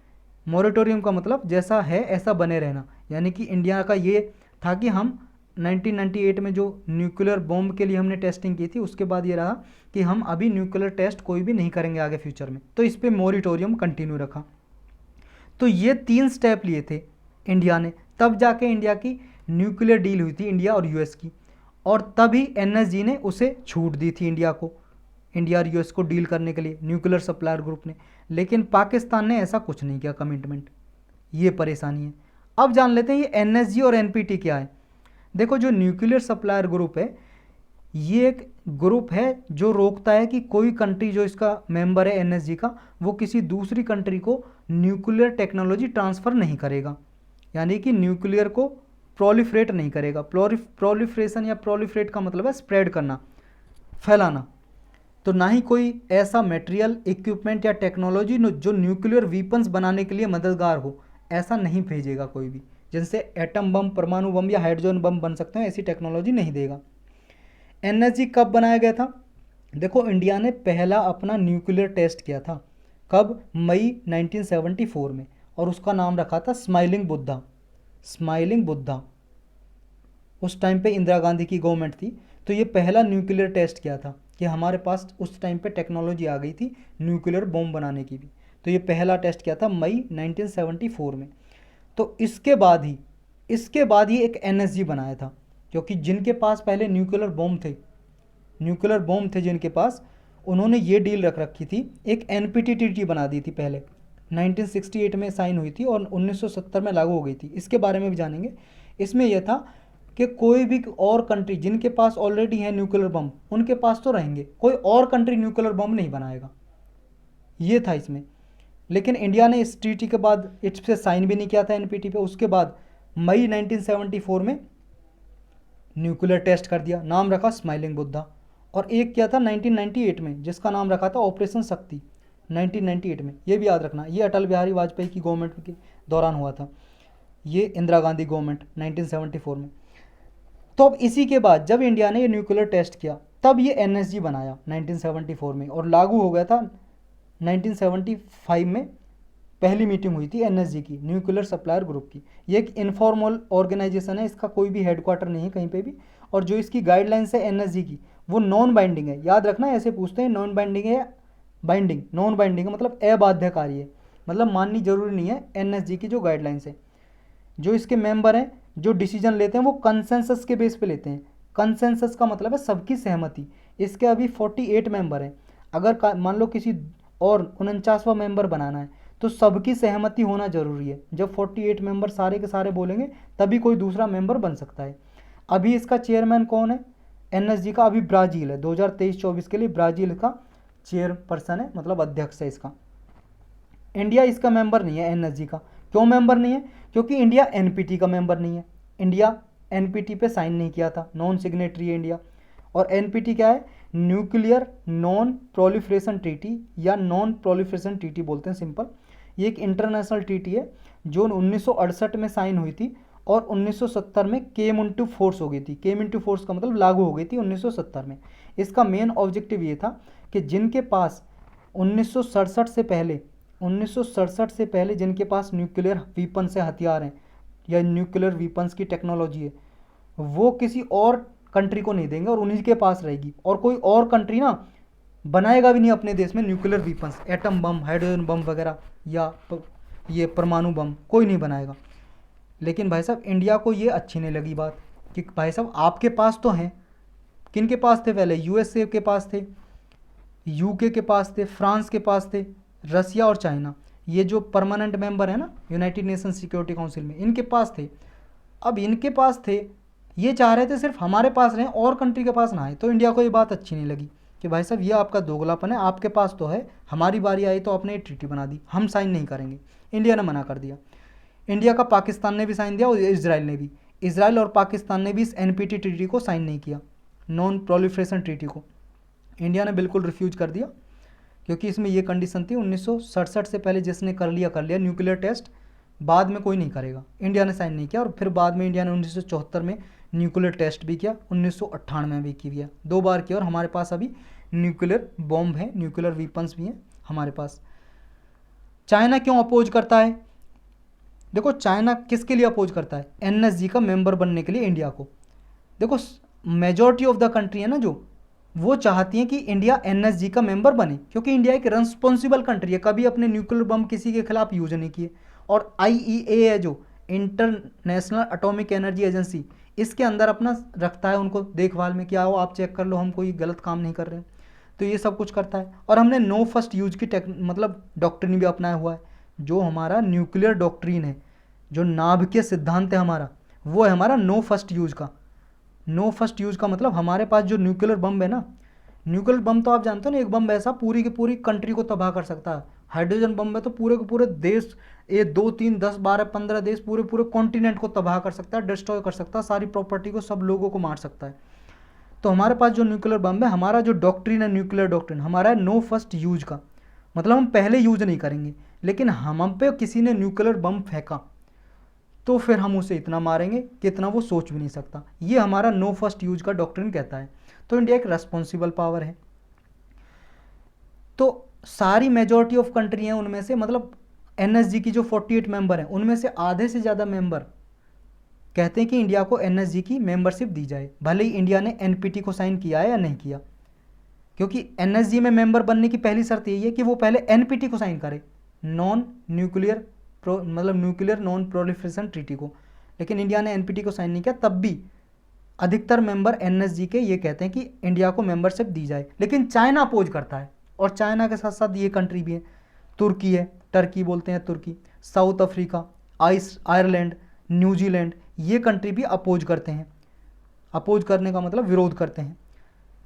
मॉरेटोरियम का मतलब जैसा है ऐसा बने रहना, यानी कि इंडिया का ये था कि हम 1998 में जो न्यूक्लियर बॉम्ब के लिए हमने टेस्टिंग की थी, उसके बाद ये रहा कि हम अभी न्यूक्लियर टेस्ट कोई भी नहीं करेंगे आगे फ्यूचर में। तो इस पर मॉरेटोरियम कंटिन्यू रखा। तो ये 3 स्टेप लिए थे इंडिया ने, तब जाके इंडिया की न्यूक्लियर डील हुई थी, इंडिया और यूएस की। और तभी एनएसजी ने उसे छूट दी थी इंडिया को, इंडिया और यूएस को डील करने के लिए, न्यूक्लियर सप्लायर ग्रुप ने। लेकिन पाकिस्तान ने ऐसा कुछ नहीं किया कमिटमेंट, ये परेशानी है। अब जान लेते हैं ये एनएसजी और एनपीटी क्या है। देखो जो न्यूक्लियर सप्लायर ग्रुप है, ये एक ग्रुप है जो रोकता है कि कोई कंट्री जो इसका मेंबर है एनएसजी का, वो किसी दूसरी कंट्री को न्यूक्लियर टेक्नोलॉजी ट्रांसफ़र नहीं करेगा, यानी कि न्यूक्लियर को प्रोलिफरेट नहीं करेगा। प्रोलिफरेशन या प्रोलिफरेट का मतलब है स्प्रेड करना, फैलाना। तो ना ही कोई ऐसा मटेरियल, इक्विपमेंट या टेक्नोलॉजी जो न्यूक्लियर वीपन्स बनाने के लिए मददगार हो, ऐसा नहीं भेजेगा कोई भी, जिनसे एटम बम, परमाणु बम या हाइड्रोजन बम बन सकते हैं, ऐसी टेक्नोलॉजी नहीं देगा। एनएसजी कब बनाया गया था? देखो इंडिया ने पहला अपना न्यूक्लियर टेस्ट किया था, कब? मई 1974 में, और उसका नाम रखा था स्माइलिंग बुद्धा। स्माइलिंग बुद्धा, उस टाइम पे इंदिरा गांधी की गवर्नमेंट थी, तो ये पहला न्यूक्लियर टेस्ट किया था कि हमारे पास उस टाइम पे टेक्नोलॉजी आ गई थी न्यूक्लियर बम बनाने की भी। तो ये पहला टेस्ट किया था मई 1974 में। तो इसके बाद ही एक एनएसजी बनाया था, क्योंकि जिनके पास पहले न्यूक्लियर बम थे जिनके पास, उन्होंने ये डील रख रखी थी, एक एनपीटी ट्रीटी बना दी थी पहले, 1968 में साइन हुई थी और 1970 में लागू हो गई थी। इसके बारे में भी जानेंगे। इसमें यह था कि कोई भी और कंट्री जिनके पास ऑलरेडी है न्यूक्लियर बम, उनके पास तो रहेंगे, कोई और कंट्री न्यूक्लियर बम नहीं बनाएगा, ये था इसमें। लेकिन इंडिया ने इस ट्रीटी के बाद इस पे साइन भी नहीं किया था एनपीटी पे। उसके बाद मई 1974 में न्यूक्लियर टेस्ट कर दिया, नाम रखा स्माइलिंग बुद्धा। और एक किया था 1998 में, जिसका नाम रखा था ऑपरेशन शक्ति, 1998 में। ये भी याद रखना, ये अटल बिहारी वाजपेयी की गवर्नमेंट के दौरान हुआ था, ये इंदिरा गांधी गवर्नमेंट 1974 में। तो अब इसी के बाद जब इंडिया ने ये न्यूक्लियर टेस्ट किया, तब ये एनएसजी बनाया 1974 में, और लागू हो गया था 1975 में पहली मीटिंग हुई थी एनएसजी की, न्यूक्लियर सप्लायर ग्रुप की। ये एक इनफॉर्मल ऑर्गेनाइजेशन है, इसका कोई भी हेडक्वार्टर नहीं है कहीं पे भी, और जो इसकी गाइडलाइंस है एनएसजी की वो नॉन बाइंडिंग है। याद रखना, ऐसे पूछते हैं नॉन बाइंडिंग है या बाइंडिंग। नॉन बाइंडिंग है मतलब अबाध्यकारी है, मतलब माननी जरूरी नहीं है। एनएसजी की जो गाइडलाइंस है, जो इसके मेंबर हैं जो डिसीजन लेते हैं वो कंसेंसस के बेस पे लेते हैं। कंसेंसस का मतलब है सबकी सहमति। इसके अभी 48 मेंबर हैं। अगर मान लो किसी और 49वां मेंबर बनाना है तो सबकी सहमति होना जरूरी है। जब 48 मेंबर सारे के सारे बोलेंगे तभी कोई दूसरा मेंबर बन सकता है। अभी इसका चेयरमैन कौन है एनएसजी का? अभी ब्राज़ील है। 2023-24 के लिए ब्राज़ील का चेयरपर्सन है, मतलब अध्यक्ष है इसका। इंडिया इसका मेंबर नहीं है एनएसजी का। क्यों मेंबर नहीं है? क्योंकि इंडिया एनपीटी का मेंबर नहीं है। इंडिया एनपीटी पे साइन नहीं किया था, नॉन सिग्नेटरी है इंडिया। और एनपीटी क्या है? न्यूक्लियर नॉन प्रोलिफरेशन ट्रीटी या नॉन प्रोलिफरेशन ट्रीटी बोलते हैं सिंपल। ये एक इंटरनेशनल ट्रीटी है जो 1968 में साइन हुई थी और 1970 में केम इनटू फोर्स हो गई थी। केम इनटू फोर्स का मतलब लागू हो गई थी 1970 में। इसका मेन ऑब्जेक्टिव ये था कि जिनके पास 1967 से पहले जिनके पास न्यूक्लियर वीपन से हथियार हैं या न्यूक्लियर वीपन्स की टेक्नोलॉजी है, वो किसी और कंट्री को नहीं देंगे और उन्हीं के पास रहेगी। और कोई और कंट्री ना बनाएगा भी नहीं अपने देश में nuclear weapons, atom bomb, hydrogen bomb वगैरह या ये परमाणु बम कोई नहीं बनाएगा। लेकिन भाई साहब इंडिया को ये अच्छी नहीं लगी बात कि भाई साहब आपके पास तो हैं। किन के पास थे पहले? यूएसए के पास थे, यूके के पास थे, फ्रांस के पास थे, रसिया और चाइना, ये जो परमानेंट मेंबर है ना यूनाइटेड नेशन सिक्योरिटी काउंसिल में, इनके पास थे। अब इनके पास थे, ये चाह रहे थे सिर्फ हमारे पास रहें और कंट्री के पास ना आए। तो इंडिया को ये बात अच्छी नहीं लगी कि भाई साहब ये आपका दोगलापन है, आपके पास तो है, हमारी बारी आई तो आपने ये ट्रीटी बना दी, हम साइन नहीं करेंगे। इंडिया ने मना कर दिया। इंडिया का पाकिस्तान ने भी साइन दिया और इजराइल ने भी। इजराइल और पाकिस्तान ने भी इस एनपीटी ट्रीटी को साइन नहीं किया, नॉन प्रोलिफरेशन ट्रीटी को। इंडिया ने बिल्कुल रिफ्यूज कर दिया क्योंकि इसमें यह कंडीशन थी 1967 से पहले जिसने कर लिया न्यूक्लियर टेस्ट, बाद में कोई नहीं करेगा। इंडिया ने साइन नहीं किया और फिर बाद में इंडिया ने 1974 में न्यूक्लियर टेस्ट भी किया, 1998 में भी किया, 2 बार किया। और हमारे पास अभी न्यूक्लियर बॉम्ब है, न्यूक्लियर वीपन्स भी हैं हमारे पास। चाइना क्यों अपोज करता है? देखो चाइना किसके लिए अपोज करता है? एनएसजी का मेंबर बनने के लिए इंडिया को। देखो मेजॉरिटी ऑफ द कंट्री है ना जो, वो चाहती हैं कि इंडिया एनएसजी का मेंबर बने क्योंकि इंडिया एक रेस्पॉन्सिबल कंट्री है, कभी अपने न्यूक्लियर बम किसी के खिलाफ यूज नहीं किए। और आईईए है जो इंटरनेशनल एटॉमिक एनर्जी एजेंसी, इसके अंदर अपना रखता है उनको देखभाल में, क्या हो आप चेक कर लो हम कोई गलत काम नहीं कर रहे हैं। तो ये सब कुछ करता है। और हमने नो फर्स्ट यूज की मतलब डॉक्ट्रिन भी अपनाया हुआ है। जो हमारा न्यूक्लियर डॉक्ट्रिन है, जो नाभिकीय सिद्धांत है हमारा, वो है हमारा नो फर्स्ट यूज का। नो फर्स्ट यूज का मतलब हमारे पास जो न्यूक्लियर बम है ना, न्यूक्लियर बम तो आप जानते हो ना, एक बम ऐसा पूरी की पूरी कंट्री को तबाह कर सकता है। हाइड्रोजन बम में तो पूरे के पूरे देश, ये 2 3 10 12 15 देश, पूरे पूरे कॉन्टिनेंट को तबाह कर सकता है, डिस्ट्रॉय कर सकता है, सारी प्रॉपर्टी को, सब लोगों को मार सकता है। तो हमारे पास जो न्यूक्लियर बम है, हमारा जो डॉक्ट्रिन है न्यूक्लियर डॉक्ट्रिन हमारा है नो फर्स्ट यूज का, मतलब हम पहले यूज नहीं करेंगे। लेकिन हम पे किसी ने न्यूक्लियर बम फेंका तो फिर हम उसे इतना मारेंगे कि इतना वो सोच भी नहीं सकता। ये हमारा नो फर्स्ट यूज का डॉक्ट्रिन कहता है। तो इंडिया एक रेस्पॉन्सिबल पावर है। तो सारी मेजॉरिटी ऑफ कंट्री हैं उनमें से, मतलब एनएसजी की जो 48 मेंबर हैं उनमें से आधे से ज़्यादा मेंबर कहते हैं कि इंडिया को एनएसजी की मेंबरशिप दी जाए, भले ही इंडिया ने एनपीटी को साइन किया है या नहीं किया। क्योंकि एनएसजी में मेंबर बनने की पहली शर्त यही है कि वो पहले एनपीटी को साइन करे, नॉन न्यूक्लियर मतलब न्यूक्लियर नॉन प्रोलिफरेशन ट्रीटी को। लेकिन इंडिया ने एनपीटी को साइन नहीं किया, तब भी अधिकतर मेंबर एनएसजी के ये कहते हैं कि इंडिया को मेंबरशिप दी जाए। लेकिन चाइना अपोज करता है, और चाइना के साथ साथ ये कंट्री भी है, तुर्की है, टर्की बोलते हैं तुर्की, साउथ अफ्रीका, आयरलैंड, न्यूजीलैंड, ये कंट्री भी अपोज करते हैं। अपोज करने का मतलब विरोध करते हैं।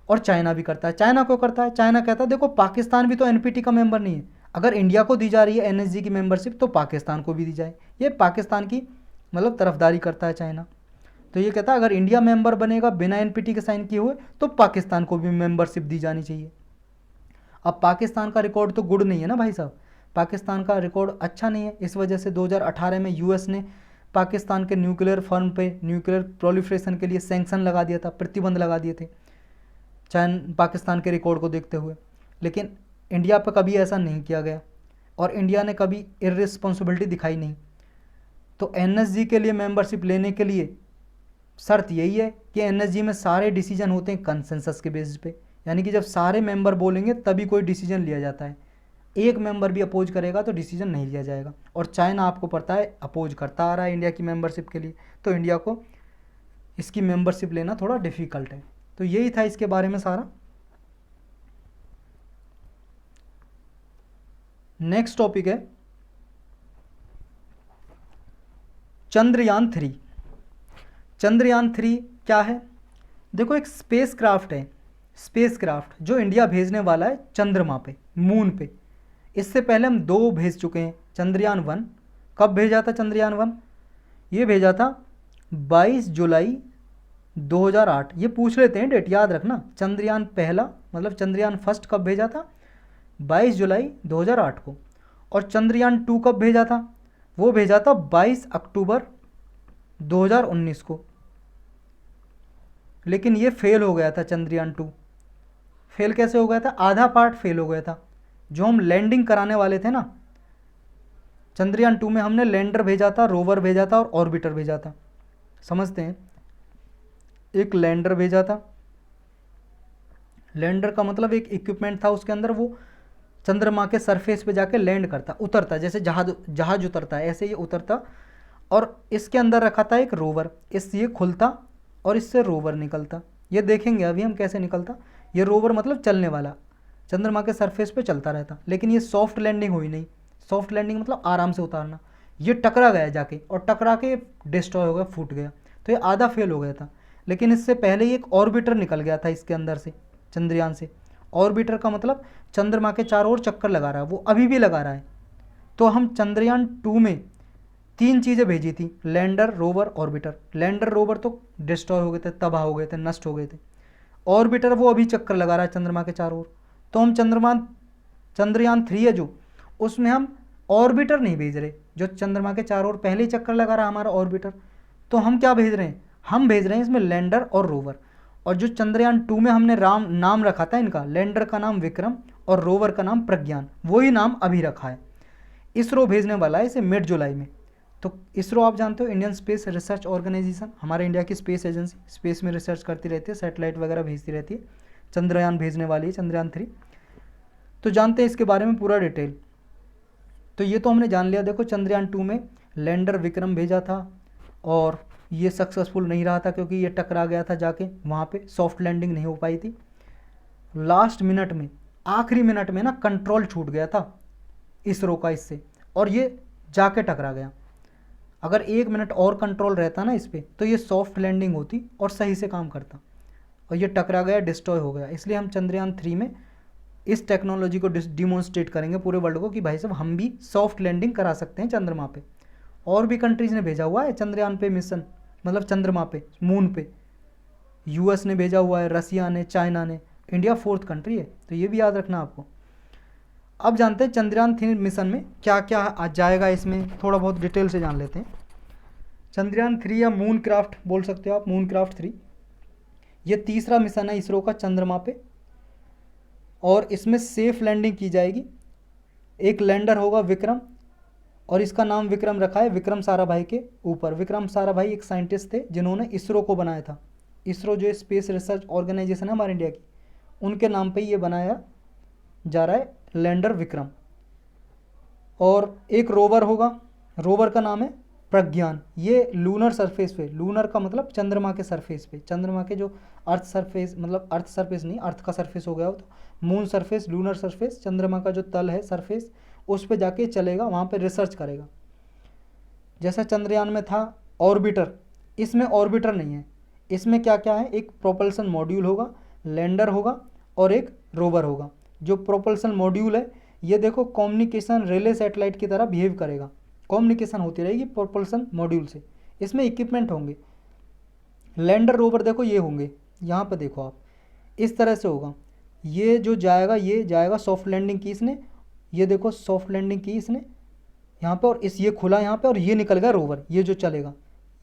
और चाइना भी करता है। चाइना क्यों करता है? चाइना कहता है देखो पाकिस्तान भी तो एनपीटी का मेंबर नहीं है, अगर इंडिया को दी जा रही है एनएसजी की मेंबरशिप तो पाकिस्तान को भी दी जाए। ये पाकिस्तान की मतलब तरफदारी करता है चाइना। तो ये कहता है अगर इंडिया मेंबर बनेगा बिना एनपीटी के साइन किए हुए तो पाकिस्तान को भी मेंबरशिप दी जानी चाहिए। अब पाकिस्तान का रिकॉर्ड तो गुड नहीं है ना भाई साहब, पाकिस्तान का रिकॉर्ड अच्छा नहीं है। इस वजह से 2018 में यूएस ने पाकिस्तान के न्यूक्लियर फर्म पे न्यूक्लियर प्रोलिफरेशन के लिए सैंक्शन लगा दिया था, प्रतिबंध लगा दिए थे पाकिस्तान के रिकॉर्ड को देखते हुए। लेकिन इंडिया पर कभी ऐसा नहीं किया गया और इंडिया ने कभी इररिस्पॉन्सिबिलिटी दिखाई नहीं। तो एनएसजी के लिए मेंबरशिप लेने के लिए शर्त यही है कि एनएसजी में सारे डिसीजन होते हैं कंसेंसस के बेसिस पे, यानी कि जब सारे मेंबर बोलेंगे तभी कोई डिसीजन लिया जाता है। एक मेंबर भी अपोज करेगा तो डिसीजन नहीं लिया जाएगा। और चाइना आपको पता है अपोज करता आ रहा है इंडिया की मेंबरशिप के लिए, तो इंडिया को इसकी मेंबरशिप लेना थोड़ा डिफ़िकल्ट है। तो यही था इसके बारे में सारा। नेक्स्ट टॉपिक है चंद्रयान 3। चंद्रयान 3 क्या है? देखो एक स्पेस क्राफ्ट है, स्पेस क्राफ्ट जो इंडिया भेजने वाला है चंद्रमा पे, मून पे। इससे पहले हम 2 भेज चुके हैं। चंद्रयान 1 कब भेजा था? चंद्रयान 1 ये भेजा था 22 जुलाई 2008। ये पूछ लेते हैं डेट, याद रखना। चंद्रयान पहला मतलब चंद्रयान फर्स्ट कब भेजा था? 22 जुलाई 2008 को। और चंद्रयान 2 कब भेजा था? वो भेजा था 22 अक्टूबर 2019 को। लेकिन ये फेल हो गया था। चंद्रयान 2 फेल कैसे हो गया था? आधा पार्ट फेल हो गया था। जो हम लैंडिंग कराने वाले थे ना, चंद्रयान 2 में हमने लैंडर भेजा था, रोवर भेजा था और ऑर्बिटर भेजा था। समझते हैं। एक लैंडर भेजा था। लैंडर का मतलब एक इक्विपमेंट था उसके अंदर, वो चंद्रमा के सरफेस पे जाके लैंड करता, उतरता, जैसे जहाज उतरता है ऐसे ये उतरता। और इसके अंदर रखा था एक रोवर, ये खुलता और इससे रोवर निकलता। ये देखेंगे अभी हम कैसे निकलता। ये रोवर मतलब चलने वाला, चंद्रमा के सरफेस पे चलता रहता। लेकिन ये सॉफ्ट लैंडिंग हुई नहीं। सॉफ्ट लैंडिंग मतलब आराम से उतारना। ये टकरा गया जाके और टकरा के डिस्ट्रॉय हो गया, फूट गया। तो ये आधा फेल हो गया था। लेकिन इससे पहले ही एक ऑर्बिटर निकल गया था इसके अंदर से, चंद्रयान से। ऑर्बिटर का मतलब चंद्रमा के चारों ओर चक्कर लगा रहा है, वो अभी भी लगा रहा है। तो हम चंद्रयान 2 में 3 चीज़ें भेजी थी, lander, rover, orbiter. Lander rover तो डिस्ट्रॉय हो गए थे, तबाह हो गए थे, नष्ट हो गए थे। ऑर्बिटर वो अभी चक्कर लगा रहा है चंद्रमा के चारों ओर। तो हम चंद्रयान 3 है जो, उसमें हम ऑर्बिटर नहीं भेज रहे, जो चंद्रमा के चारों ओर पहले ही चक्कर लगा रहा है हमारा ऑर्बिटर। तो हम क्या भेज रहे हैं? हम भेज रहे हैं इसमें लैंडर और रोवर। और जो चंद्रयान 2 में हमने नाम रखा था इनका, लैंडर का नाम विक्रम और रोवर का नाम प्रज्ञान, वही नाम अभी रखा है। इसरो भेजने वाला है इसे मिड जुलाई में। तो इसरो आप जानते हो, इंडियन स्पेस रिसर्च ऑर्गेनाइजेशन, हमारे इंडिया की स्पेस एजेंसी, स्पेस में रिसर्च करती रहती है, सैटेलाइट वगैरह भेजती रहती है। चंद्रयान भेजने वाली है, चंद्रयान 3। तो जानते हैं इसके बारे में पूरा डिटेल। तो ये तो हमने जान लिया। देखो चंद्रयान 2 में लैंडर विक्रम भेजा था और ये सक्सेसफुल नहीं रहा था क्योंकि ये टकरा गया था जाके, वहाँ पे सॉफ्ट लैंडिंग नहीं हो पाई थी। लास्ट मिनट में, आखिरी मिनट में ना कंट्रोल छूट गया था इसरो का इससे, और ये जाके टकरा गया। अगर 1 मिनट और कंट्रोल रहता ना इस पर, तो ये सॉफ्ट लैंडिंग होती और सही से काम करता। और ये टकरा गया, डिस्ट्रॉय हो गया। इसलिए हम चंद्रयान 3 में इस टेक्नोलॉजी को डिमॉन्स्ट्रेट करेंगे पूरे वर्ल्ड को कि भाई साहब हम भी सॉफ्ट लैंडिंग करा सकते हैं चंद्रमा पे। और भी कंट्रीज़ ने भेजा हुआ है चंद्रयान पे मिशन, मतलब चंद्रमा पे, मून पे। यूएस ने भेजा हुआ है, रसिया ने, चाइना ने, इंडिया 4th कंट्री है। तो ये भी याद रखना आपको। अब जानते हैं चंद्रयान 3 मिशन में क्या क्या आ जाएगा, इसमें थोड़ा बहुत डिटेल से जान लेते हैं। चंद्रयान 3 या मून क्राफ्ट बोल सकते हो आप, मून क्राफ्ट 3, ये तीसरा मिशन है इसरो का चंद्रमा पे। और इसमें सेफ लैंडिंग की जाएगी। एक लैंडर होगा विक्रम, और इसका नाम विक्रम रखा है विक्रम साराभाई के ऊपर। विक्रम साराभाई एक साइंटिस्ट थे जिन्होंने इसरो को बनाया था। इसरो जो स्पेस रिसर्च ऑर्गेनाइजेशन है हमारे इंडिया की, उनके नाम पे ये बनाया जा रहा है लैंडर विक्रम। और एक रोवर होगा, रोवर का नाम है प्रज्ञान। ये लूनर सरफेस पे, लूनर का मतलब चंद्रमा के सरफेस पे, चंद्रमा के जो अर्थ सरफेस, मतलब अर्थ सरफेस नहीं, अर्थ का सरफेस हो गया हो तो मून सरफेस, लूनर सरफेस, चंद्रमा का जो तल है सरफेस, उस पे जाके चलेगा, वहाँ पे रिसर्च करेगा। जैसा चंद्रयान में था ऑर्बिटर, इसमें ऑर्बिटर नहीं है। इसमें क्या क्या है? एक प्रोपल्सन मॉड्यूल होगा, लैंडर होगा और एक रोवर होगा। जो प्रोपल्सन मॉड्यूल है ये देखो कम्युनिकेशन रिले सैटेलाइट की तरह बिहेव करेगा, कम्युनिकेशन होती रहेगी प्रोपल्सन मॉड्यूल से। इसमें इक्विपमेंट होंगे। लैंडर रोवर देखो ये होंगे, यहाँ पर देखो आप, इस तरह से होगा। ये जो जाएगा, ये जाएगा, सॉफ्ट लैंडिंग की इसने, ये देखो सॉफ्ट लैंडिंग की इसने यहाँ पे, और ये खुला यहाँ पे, और ये निकल गया रोवर, ये जो चलेगा।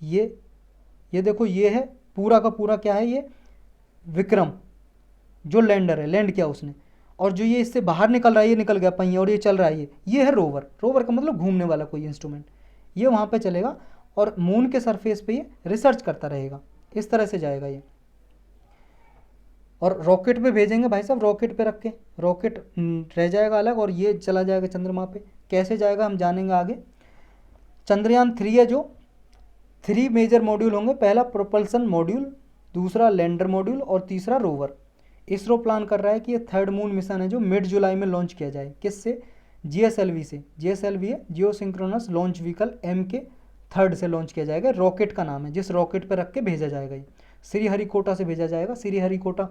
ये देखो ये है पूरा का पूरा क्या है, ये विक्रम जो लैंडर है, लैंड किया उसने। और जो ये इससे बाहर निकल रहा है, ये निकल गया पहिया और ये चल रहा है, ये है रोवर। रोवर का मतलब घूमने वाला कोई इंस्ट्रूमेंट। ये वहाँ पे चलेगा और मून के सरफेस पे ये रिसर्च करता रहेगा। इस तरह से जाएगा ये। और रॉकेट पे भेजेंगे भाई साहब, रॉकेट पे रख के, रॉकेट रह जाएगा अलग और ये चला जाएगा चंद्रमा पे। कैसे जाएगा हम जानेंगे आगे। चंद्रयान 3 है जो 3 मेजर मॉड्यूल होंगे। पहला प्रोपल्सन मॉड्यूल, दूसरा लैंडर मॉड्यूल और तीसरा रोवर। इसरो प्लान कर रहा है कि ये 3rd मून मिशन है जो मिड जुलाई में लॉन्च किया जाए। किससे? जीएसएलवी से। जीएसएलवी है जियो सिंक्रोनस लॉन्च व्हीकल M के 3rd से लॉन्च किया जाएगा। रॉकेट का नाम है जिस रॉकेट पर रख के भेजा जाएगा। ये श्रीहरिकोटा से भेजा जाएगा। श्रीहरिकोटा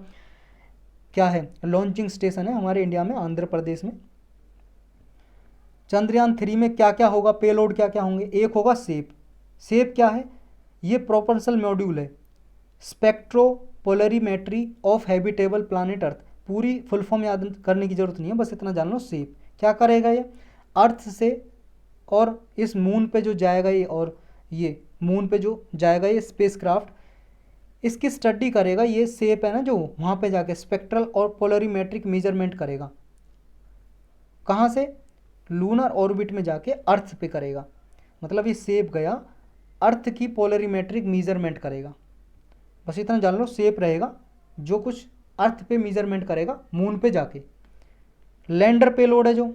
क्या है? लॉन्चिंग स्टेशन है हमारे इंडिया में, आंध्र प्रदेश में। चंद्रयान 3 में क्या क्या होगा, पेलोड क्या क्या होंगे? एक होगा सेप। सेप क्या है? ये प्रोपल्सन मॉड्यूल है, स्पेक्ट्रोपोलरीमेट्री ऑफ हैबिटेबल प्लानिट अर्थ। पूरी फुल फॉर्म याद करने की जरूरत नहीं है, बस इतना जान लो। सेप क्या करेगा? ये अर्थ से और इस मून पे जो जाएगा ये, और ये मून पे जो जाएगा ये स्पेसक्राफ्ट, इसकी स्टडी करेगा। ये सेप है ना जो, वहाँ पे जाके स्पेक्ट्रल और पोलरीमेट्रिक मेजरमेंट करेगा। कहाँ से? लूनर ऑर्बिट में जाके अर्थ पे करेगा। मतलब ये सेप गया अर्थ की पोलरीमेट्रिक मेजरमेंट करेगा। बस इतना जान लो, सेप रहेगा जो कुछ अर्थ पे मेजरमेंट करेगा मून पे जाके। लैंडर पेलोड है जो,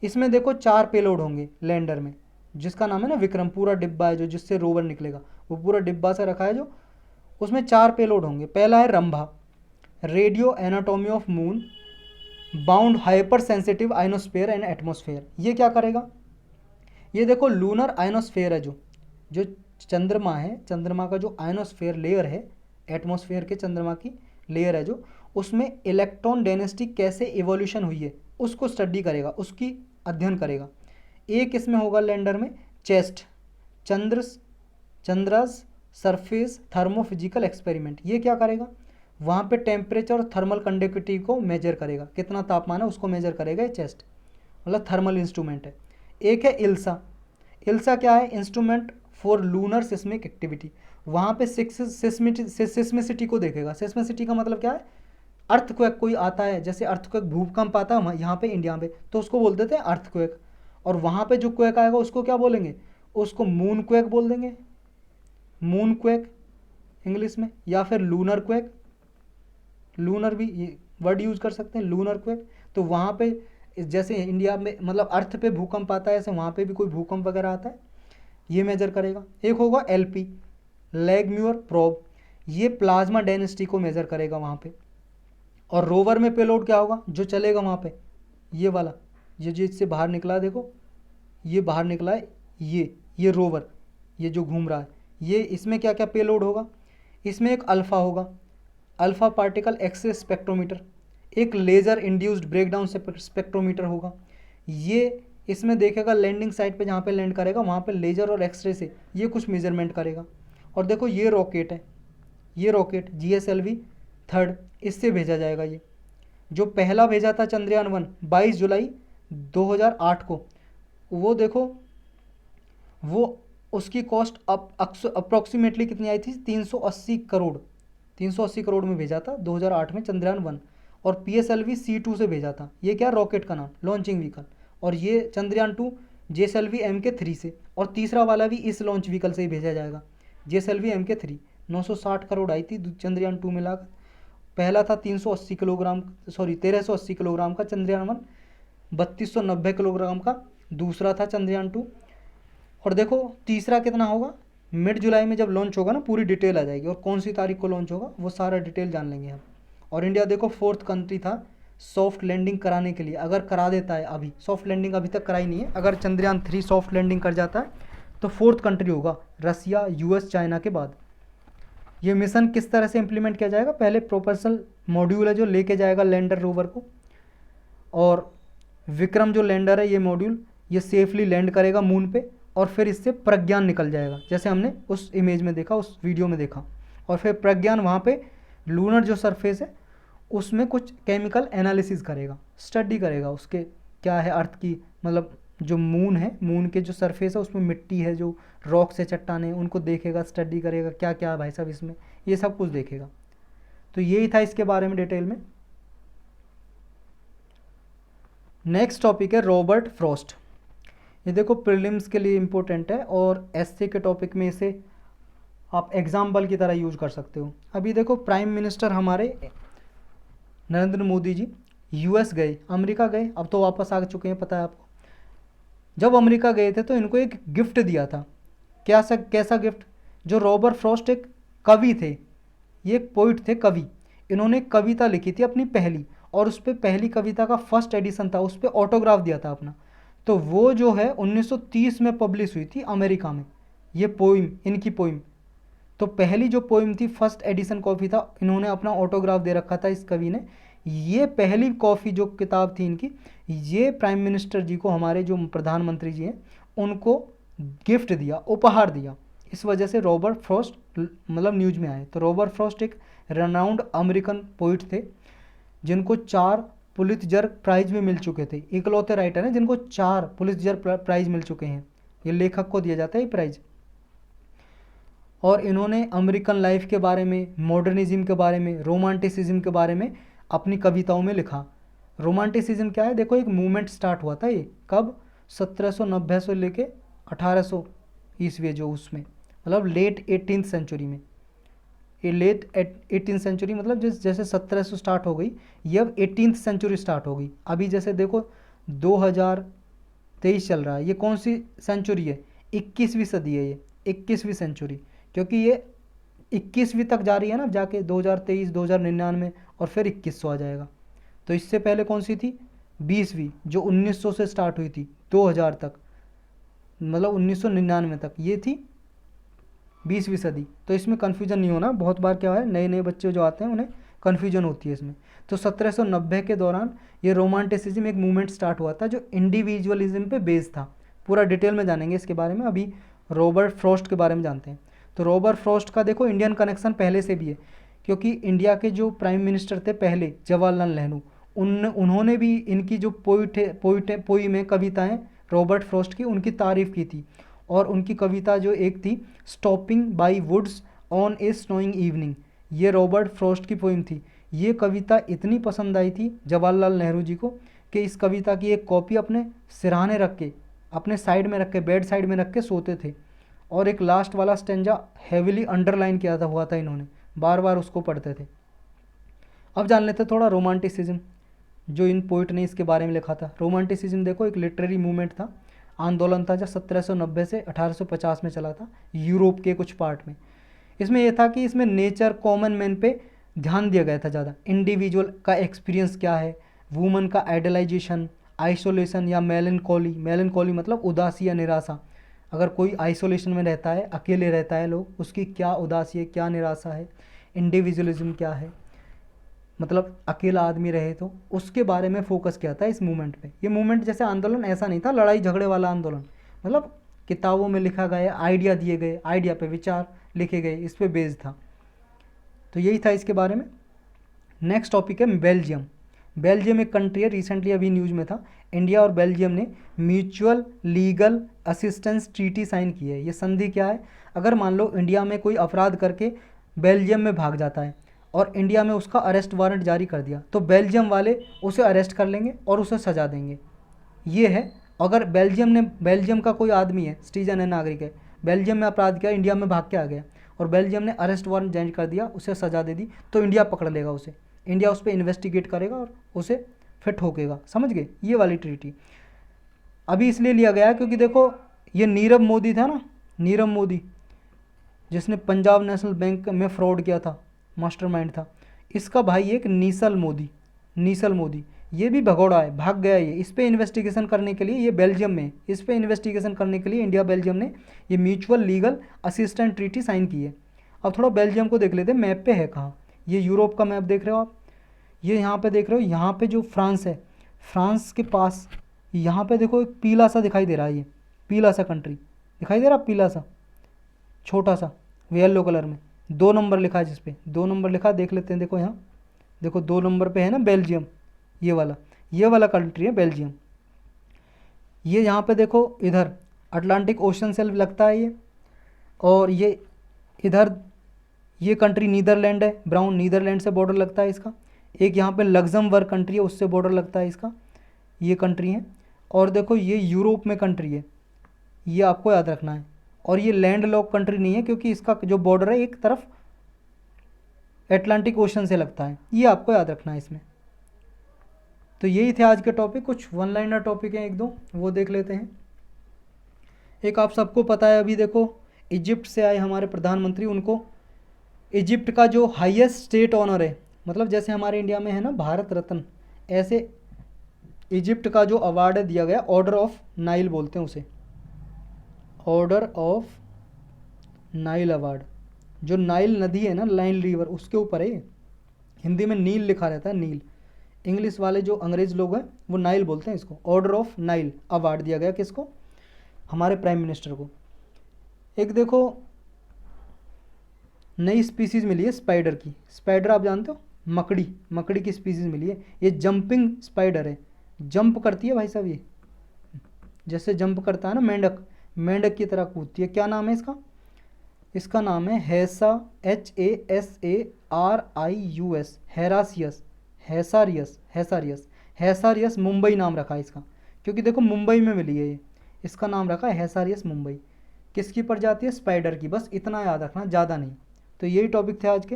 इसमें देखो 4 पेलोड होंगे लैंडर में, जिसका नाम है ना विक्रम। पूरा डिब्बा है जो, जिससे रोवर निकलेगा, वो पूरा डिब्बा से रखा है जो, उसमें 4 पेलोड होंगे। पहला है Rambha, radio anatomy of moon bound hyper sensitive ionosphere and atmosphere. ये क्या करेगा? ये देखो लूनर आइनोस्फेयर है जो जो चंद्रमा है, चंद्रमा का जो आइनोस्फेयर लेयर है, एटमॉस्फेयर के चंद्रमा की लेयर है जो, उसमें इलेक्ट्रॉन डेंसिटी कैसे इवोल्यूशन हुई है उसको स्टडी करेगा, उसकी अध्ययन करेगा। एक इसमें होगा लैंडर में चेस्ट, चंद्रस सरफेस थर्मोफिजिकल एक्सपेरिमेंट। ये क्या करेगा? वहाँ पे टेम्परेचर और थर्मल कंडक्टिविटी को मेजर करेगा, कितना तापमान है उसको मेजर करेगा ये चेस्ट, मतलब थर्मल इंस्ट्रूमेंट है। एक है इल्सा। इल्सा क्या है? Instrument for lunar seismic activity. वहाँ पे सिस्मिसिटी को देखेगा। सिस्मिसिटी का मतलब क्या है? अर्थक्वेक कोई आता है, जैसे अर्थक्वेक भूकंप आता है यहाँ पे इंडिया में, तो उसको बोल देते हैं अर्थक्वेक। और वहाँ पे जो क्वेक आएगा उसको क्या बोलेंगे? उसको मून क्वेक बोल देंगे, मून क्वेक इंग्लिश में, या फिर लूनर क्वेक। लूनर भी ये वर्ड यूज कर सकते हैं, लूनर क्वेक। तो वहाँ पे जैसे इंडिया में मतलब अर्थ पे भूकंप आता है, ऐसे वहाँ पे भी कोई भूकंप वगैरह आता है, ये मेजर करेगा। एक होगा LP, लैगम्यूर प्रोब, ये प्लाज्मा डेंसिटी को मेजर करेगा वहाँ पे। और रोवर में पेलोड क्या होगा जो चलेगा वहाँ पे? ये वाला, ये जो इससे बाहर निकला, देखो ये बाहर निकला है, ये रोवर, ये जो घूम रहा है, ये इसमें क्या क्या पेलोड होगा? इसमें एक अल्फ़ा होगा, अल्फ़ा पार्टिकल एक्सरे स्पेक्ट्रोमीटर। एक लेज़र इंड्यूस्ड ब्रेकडाउन स्पेक्ट्रोमीटर होगा। ये इसमें देखेगा लैंडिंग साइट पे, जहाँ पे लैंड करेगा वहाँ पे लेज़र और एक्सरे से ये कुछ मेजरमेंट करेगा। और देखो ये रॉकेट है, ये रॉकेट GSLV 3rd, इससे भेजा जाएगा। ये जो पहला भेजा था चंद्रयान 1 22 जुलाई 2008 को, वो देखो वो उसकी कॉस्ट अप्रॉक्सीमेटली कितनी आई थी? 380 करोड़। 380 करोड़ में भेजा था 2008 में चंद्रयान 1। और PSLV C2 से भेजा था। ये क्या? रॉकेट का नाम, लॉन्चिंग व्हीकल। और ये चंद्रयान 2 JSLV MK3 से, और तीसरा वाला भी इस लॉन्च व्हीकल से ही भेजा जाएगा, JSLV MK3। 960 करोड़ आई थी चंद्रयान 2 में लागत। पहला था 380 किलोग्राम, सॉरी 1380 किलोग्राम का चंद्रयान 1, 3290 किलोग्राम का दूसरा था चंद्रयान 2। और देखो तीसरा कितना होगा? मिड जुलाई में जब लॉन्च होगा ना, पूरी डिटेल आ जाएगी, और कौन सी तारीख को लॉन्च होगा वो सारा डिटेल जान लेंगे हम। और इंडिया देखो 4th कंट्री था सॉफ्ट लैंडिंग कराने के लिए। अगर करा देता है, अभी सॉफ्ट लैंडिंग अभी तक कराई नहीं है, अगर चंद्रयान 3 सॉफ्ट लैंडिंग कर जाता है तो 4th कंट्री होगा, रसिया, US, चाइना के बाद। ये मिशन किस तरह से इंप्लीमेंट किया जाएगा? पहले प्रोपल्सन मॉड्यूल है जो लेके जाएगा लैंडर रोवर को, और विक्रम जो लैंडर है ये मॉड्यूल, ये सेफली लैंड करेगा मून पे, और फिर इससे प्रज्ञान निकल जाएगा, जैसे हमने उस इमेज में देखा, उस वीडियो में देखा। और फिर प्रज्ञान वहाँ पे लूनर जो सरफेस है उसमें कुछ केमिकल एनालिसिस करेगा, स्टडी करेगा उसके क्या है अर्थ की, मतलब जो मून है, मून के जो सरफेस है उसमें मिट्टी है, जो रॉक से चट्टाने हैं, उनको देखेगा, स्टडी करेगा क्या क्या है भाई साहब इसमें, ये सब कुछ देखेगा। तो यही था इसके बारे में डिटेल में। नेक्स्ट टॉपिक है रॉबर्ट फ्रॉस्ट। ये देखो प्रीलिम्स के लिए इम्पोर्टेंट है और एसए के टॉपिक में इसे आप एग्जाम्पल की तरह यूज कर सकते हो। अभी देखो प्राइम मिनिस्टर हमारे नरेंद्र मोदी जी यूएस गए, अमेरिका गए, अब तो वापस आ चुके हैं, पता है आपको। जब अमेरिका गए थे तो इनको एक गिफ्ट दिया था। कैसा गिफ्ट? जो रॉबर्ट फ्रॉस्ट एक कवि थे, ये एक पोइट थे, कवि। इन्होंने एक कविता लिखी थी अपनी पहली, और उस पर पहली कविता का फर्स्ट एडिशन था, उस पर ऑटोग्राफ दिया था अपना। तो वो जो है 1930 में पब्लिश हुई थी अमेरिका में, ये पोइम, इनकी पोइम। तो पहली जो पोइम थी, फर्स्ट एडिशन कॉपी था, इन्होंने अपना ऑटोग्राफ दे रखा था इस कवि ने। ये पहली कॉपी जो किताब थी इनकी, ये प्राइम मिनिस्टर जी को, हमारे जो प्रधानमंत्री जी हैं, उनको गिफ्ट दिया, उपहार दिया। इस वजह से रॉबर्ट फ्रॉस्ट मतलब न्यूज में आए। तो रॉबर्ट फ्रॉस्ट एक रेनाउंड अमेरिकन पोइट थे, जिनको 4 पुलित्जर प्राइज भी मिल चुके थे। इकलौते राइटर हैं जिनको 4 पुलित्जर प्राइज मिल चुके हैं। ये लेखक को दिया जाता है ये प्राइज। और इन्होंने अमेरिकन लाइफ के बारे में, मॉडर्निज्म के बारे में, रोमांटिसिज्म के बारे में अपनी कविताओं में लिखा। रोमांटिसिज्म क्या है? देखो एक मूवमेंट स्टार्ट हुआ था ये कब? 1790 से लेके 1800 ईस्वी, जो उसमें मतलब लेट 18th सेंचुरी में। ये लेट 18th सेंचुरी मतलब जैसे 1700 स्टार्ट हो गई, ये अब 18th सेंचुरी स्टार्ट हो गई। अभी जैसे देखो 2023 चल रहा है, ये कौन सी सेंचुरी है? 21वीं सदी है ये, 21वीं सेंचुरी, क्योंकि ये 21वीं तक जा रही है ना, जाके 2023, 2099 और फिर 2100 आ जाएगा। तो इससे पहले कौन सी थी? 20वीं, जो 1900 से स्टार्ट हुई थी 2000 तक, मतलब 1999 तक, ये थी 20वीं सदी। तो इसमें कन्फ्यूजन नहीं होना, बहुत बार क्या है, नए नए बच्चे जो आते हैं उन्हें कन्फ्यूजन होती है इसमें। तो 1790 के दौरान ये रोमांटिसिज्म एक मूवमेंट स्टार्ट हुआ था, जो इंडिविजुअलिज्म पे बेस्ड था। पूरा डिटेल में जानेंगे इसके बारे में, अभी रॉबर्ट फ्रॉस्ट के बारे में जानते हैं। तो रॉबर्ट फ्रॉस्ट का देखो इंडियन कनेक्शन पहले से भी है, क्योंकि इंडिया के जो प्राइम मिनिस्टर थे पहले, जवाहरलाल नेहरू, उन्होंने भी इनकी जो पोई में कविताएं रॉबर्ट फ्रॉस्ट की, उनकी तारीफ़ की थी। और उनकी कविता जो एक थी, stopping by woods on a snowing evening, ये रॉबर्ट फ्रॉस्ट की पोइम थी। ये कविता इतनी पसंद आई थी जवाहरलाल नेहरू जी को कि इस कविता की एक कॉपी अपने सिरहाने रख के, अपने साइड में रख के, बेड साइड में रख के सोते थे। और एक लास्ट वाला स्टेंजा हेविली अंडरलाइन किया था हुआ था, इन्होंने बार बार उसको पढ़ते थे। अब जान लेते थोड़ा रोमांटिसिज्म, जो इन पोइट ने इसके बारे में लिखा था। रोमांटिसिज्म देखो एक लिटरेरी मूवमेंट था, आंदोलन था, जो 1790 से 1850 में चला था यूरोप के कुछ पार्ट में। इसमें यह था कि इसमें नेचर, कॉमन मैन पे ध्यान दिया गया था ज़्यादा। इंडिविजुअल का एक्सपीरियंस क्या है, वुमन का आइडलाइजेशन, आइसोलेशन या मेलनकॉली, मेलनकॉली मतलब उदासी या निराशा। अगर कोई आइसोलेशन में रहता है, अकेले रहता है लोग, उसकी क्या उदासी है, क्या निराशा है। इंडिविजुअलिज्म क्या है, मतलब अकेला आदमी रहे, तो उसके बारे में फोकस किया था इस मूवमेंट पे। ये मूवमेंट जैसे आंदोलन ऐसा नहीं था लड़ाई झगड़े वाला आंदोलन, मतलब किताबों में लिखा गया, आइडिया दिए गए, आइडिया पे विचार लिखे गए, इस पे बेस्ड था। तो यही था इसके बारे में। नेक्स्ट टॉपिक है बेल्जियम। बेल्जियम एक कंट्री है, रिसेंटली अभी न्यूज़ में था। इंडिया और बेल्जियम ने mutual legal assistance treaty sign की है। ये संधि क्या है? अगर मान लो इंडिया में कोई अपराध करके बेल्जियम में भाग जाता है और इंडिया में उसका अरेस्ट वारंट जारी कर दिया, तो बेल्जियम वाले उसे अरेस्ट कर लेंगे और उसे सजा देंगे। ये है, अगर बेल्जियम का कोई आदमी है, सिटीजन है, नागरिक है, बेल्जियम में अपराध किया, इंडिया में भाग के आ गया और बेल्जियम ने अरेस्ट वारंट जारी कर दिया, उसे सजा दे दी, तो इंडिया पकड़ लेगा उसे। इंडिया उस पर इन्वेस्टिगेट करेगा और उसे फिर ठोकेगा। समझ गए? ये वाली ट्रीटी अभी इसलिए लिया गया क्योंकि देखो ये नीरव मोदी था ना, नीरव मोदी, जिसने पंजाब नेशनल बैंक में फ्रॉड किया था, मास्टरमाइंड था। इसका भाई एक नीसल मोदी, ये भी भगोड़ा है, भाग गया ये। इस पर इन्वेस्टिगेशन करने के लिए, ये बेल्जियम में, इस पर इन्वेस्टिगेशन करने के लिए इंडिया बेल्जियम ने ये mutual legal assistant treaty sign की है। अब थोड़ा बेल्जियम को देख लेते हैं, मैप पे है कहाँ। ये यूरोप का मैप देख रहे हो आप, ये यहाँ पे देख रहे हो, यहाँ पे जो फ्रांस है, फ्रांस के पास यहाँ पे देखो एक पीला सा दिखाई दे रहा है, ये पीला सा कंट्री दिखाई दे रहा, पीला सा छोटा सा येलो कलर में 2 नंबर लिखा है, जिस पे 2 नंबर लिखा है, देख लेते हैं। देखो यहाँ, देखो 2 नंबर पे है ना बेल्जियम, ये वाला कंट्री है बेल्जियम। ये यहाँ पे देखो, इधर अटलांटिक ओशन से लगता है ये, और ये इधर ये कंट्री नीदरलैंड है, ब्राउन, नीदरलैंड से बॉर्डर लगता है इसका। एक यहाँ पे लग्जमबर्ग कंट्री है, उससे बॉर्डर लगता है इसका। ये कंट्री है। और देखो ये यूरोप में कंट्री है, ये आपको याद रखना है। और ये लैंड लॉक कंट्री नहीं है, क्योंकि इसका जो बॉर्डर है एक तरफ एटलांटिक ओशन से लगता है, ये आपको याद रखना है इसमें। तो यही थे आज के टॉपिक, कुछ वन लाइनर टॉपिक हैं एक दो, वो देख लेते हैं। एक आप सबको पता है, अभी देखो इजिप्ट से आए हमारे प्रधानमंत्री, उनको इजिप्ट का जो हाईएस्ट स्टेट ऑनर है, मतलब जैसे हमारे इंडिया में है ना भारत रत्न, ऐसे इजिप्ट का जो अवार्ड दिया गया, ऑर्डर ऑफ नाइल बोलते हैं उसे, ऑर्डर ऑफ नाइल अवार्ड। जो नाइल नदी है ना, नाइल रिवर, उसके ऊपर है। हिंदी में नील लिखा रहता है, नील। इंग्लिश वाले जो अंग्रेज़ लोग हैं वो नाइल बोलते हैं इसको। ऑर्डर ऑफ नाइल अवार्ड दिया गया किसको? हमारे प्राइम मिनिस्टर को। एक देखो नई स्पीसीज़ मिली है स्पाइडर की। स्पाइडर आप जानते हो, मकड़ी, मकड़ी की स्पीसीज़ मिली है। ये जंपिंग स्पाइडर है, जंप करती है भाई साहब, ये जैसे जंप करता है ना मेंढक, मेंढक की तरह कूदती है। क्या नाम है इसका? इसका नाम है हैसा, HASARIUS, हैरासियस, हैसारियस, हैसारियस, हैसारियस मुंबई नाम रखा है इसका, क्योंकि देखो मुंबई में मिली है ये। इसका नाम रखा है हैसारियस मुंबई। किसकी प्रजाति है? स्पाइडर की। बस इतना याद रखना, ज़्यादा नहीं। तो यही टॉपिक थे आज के।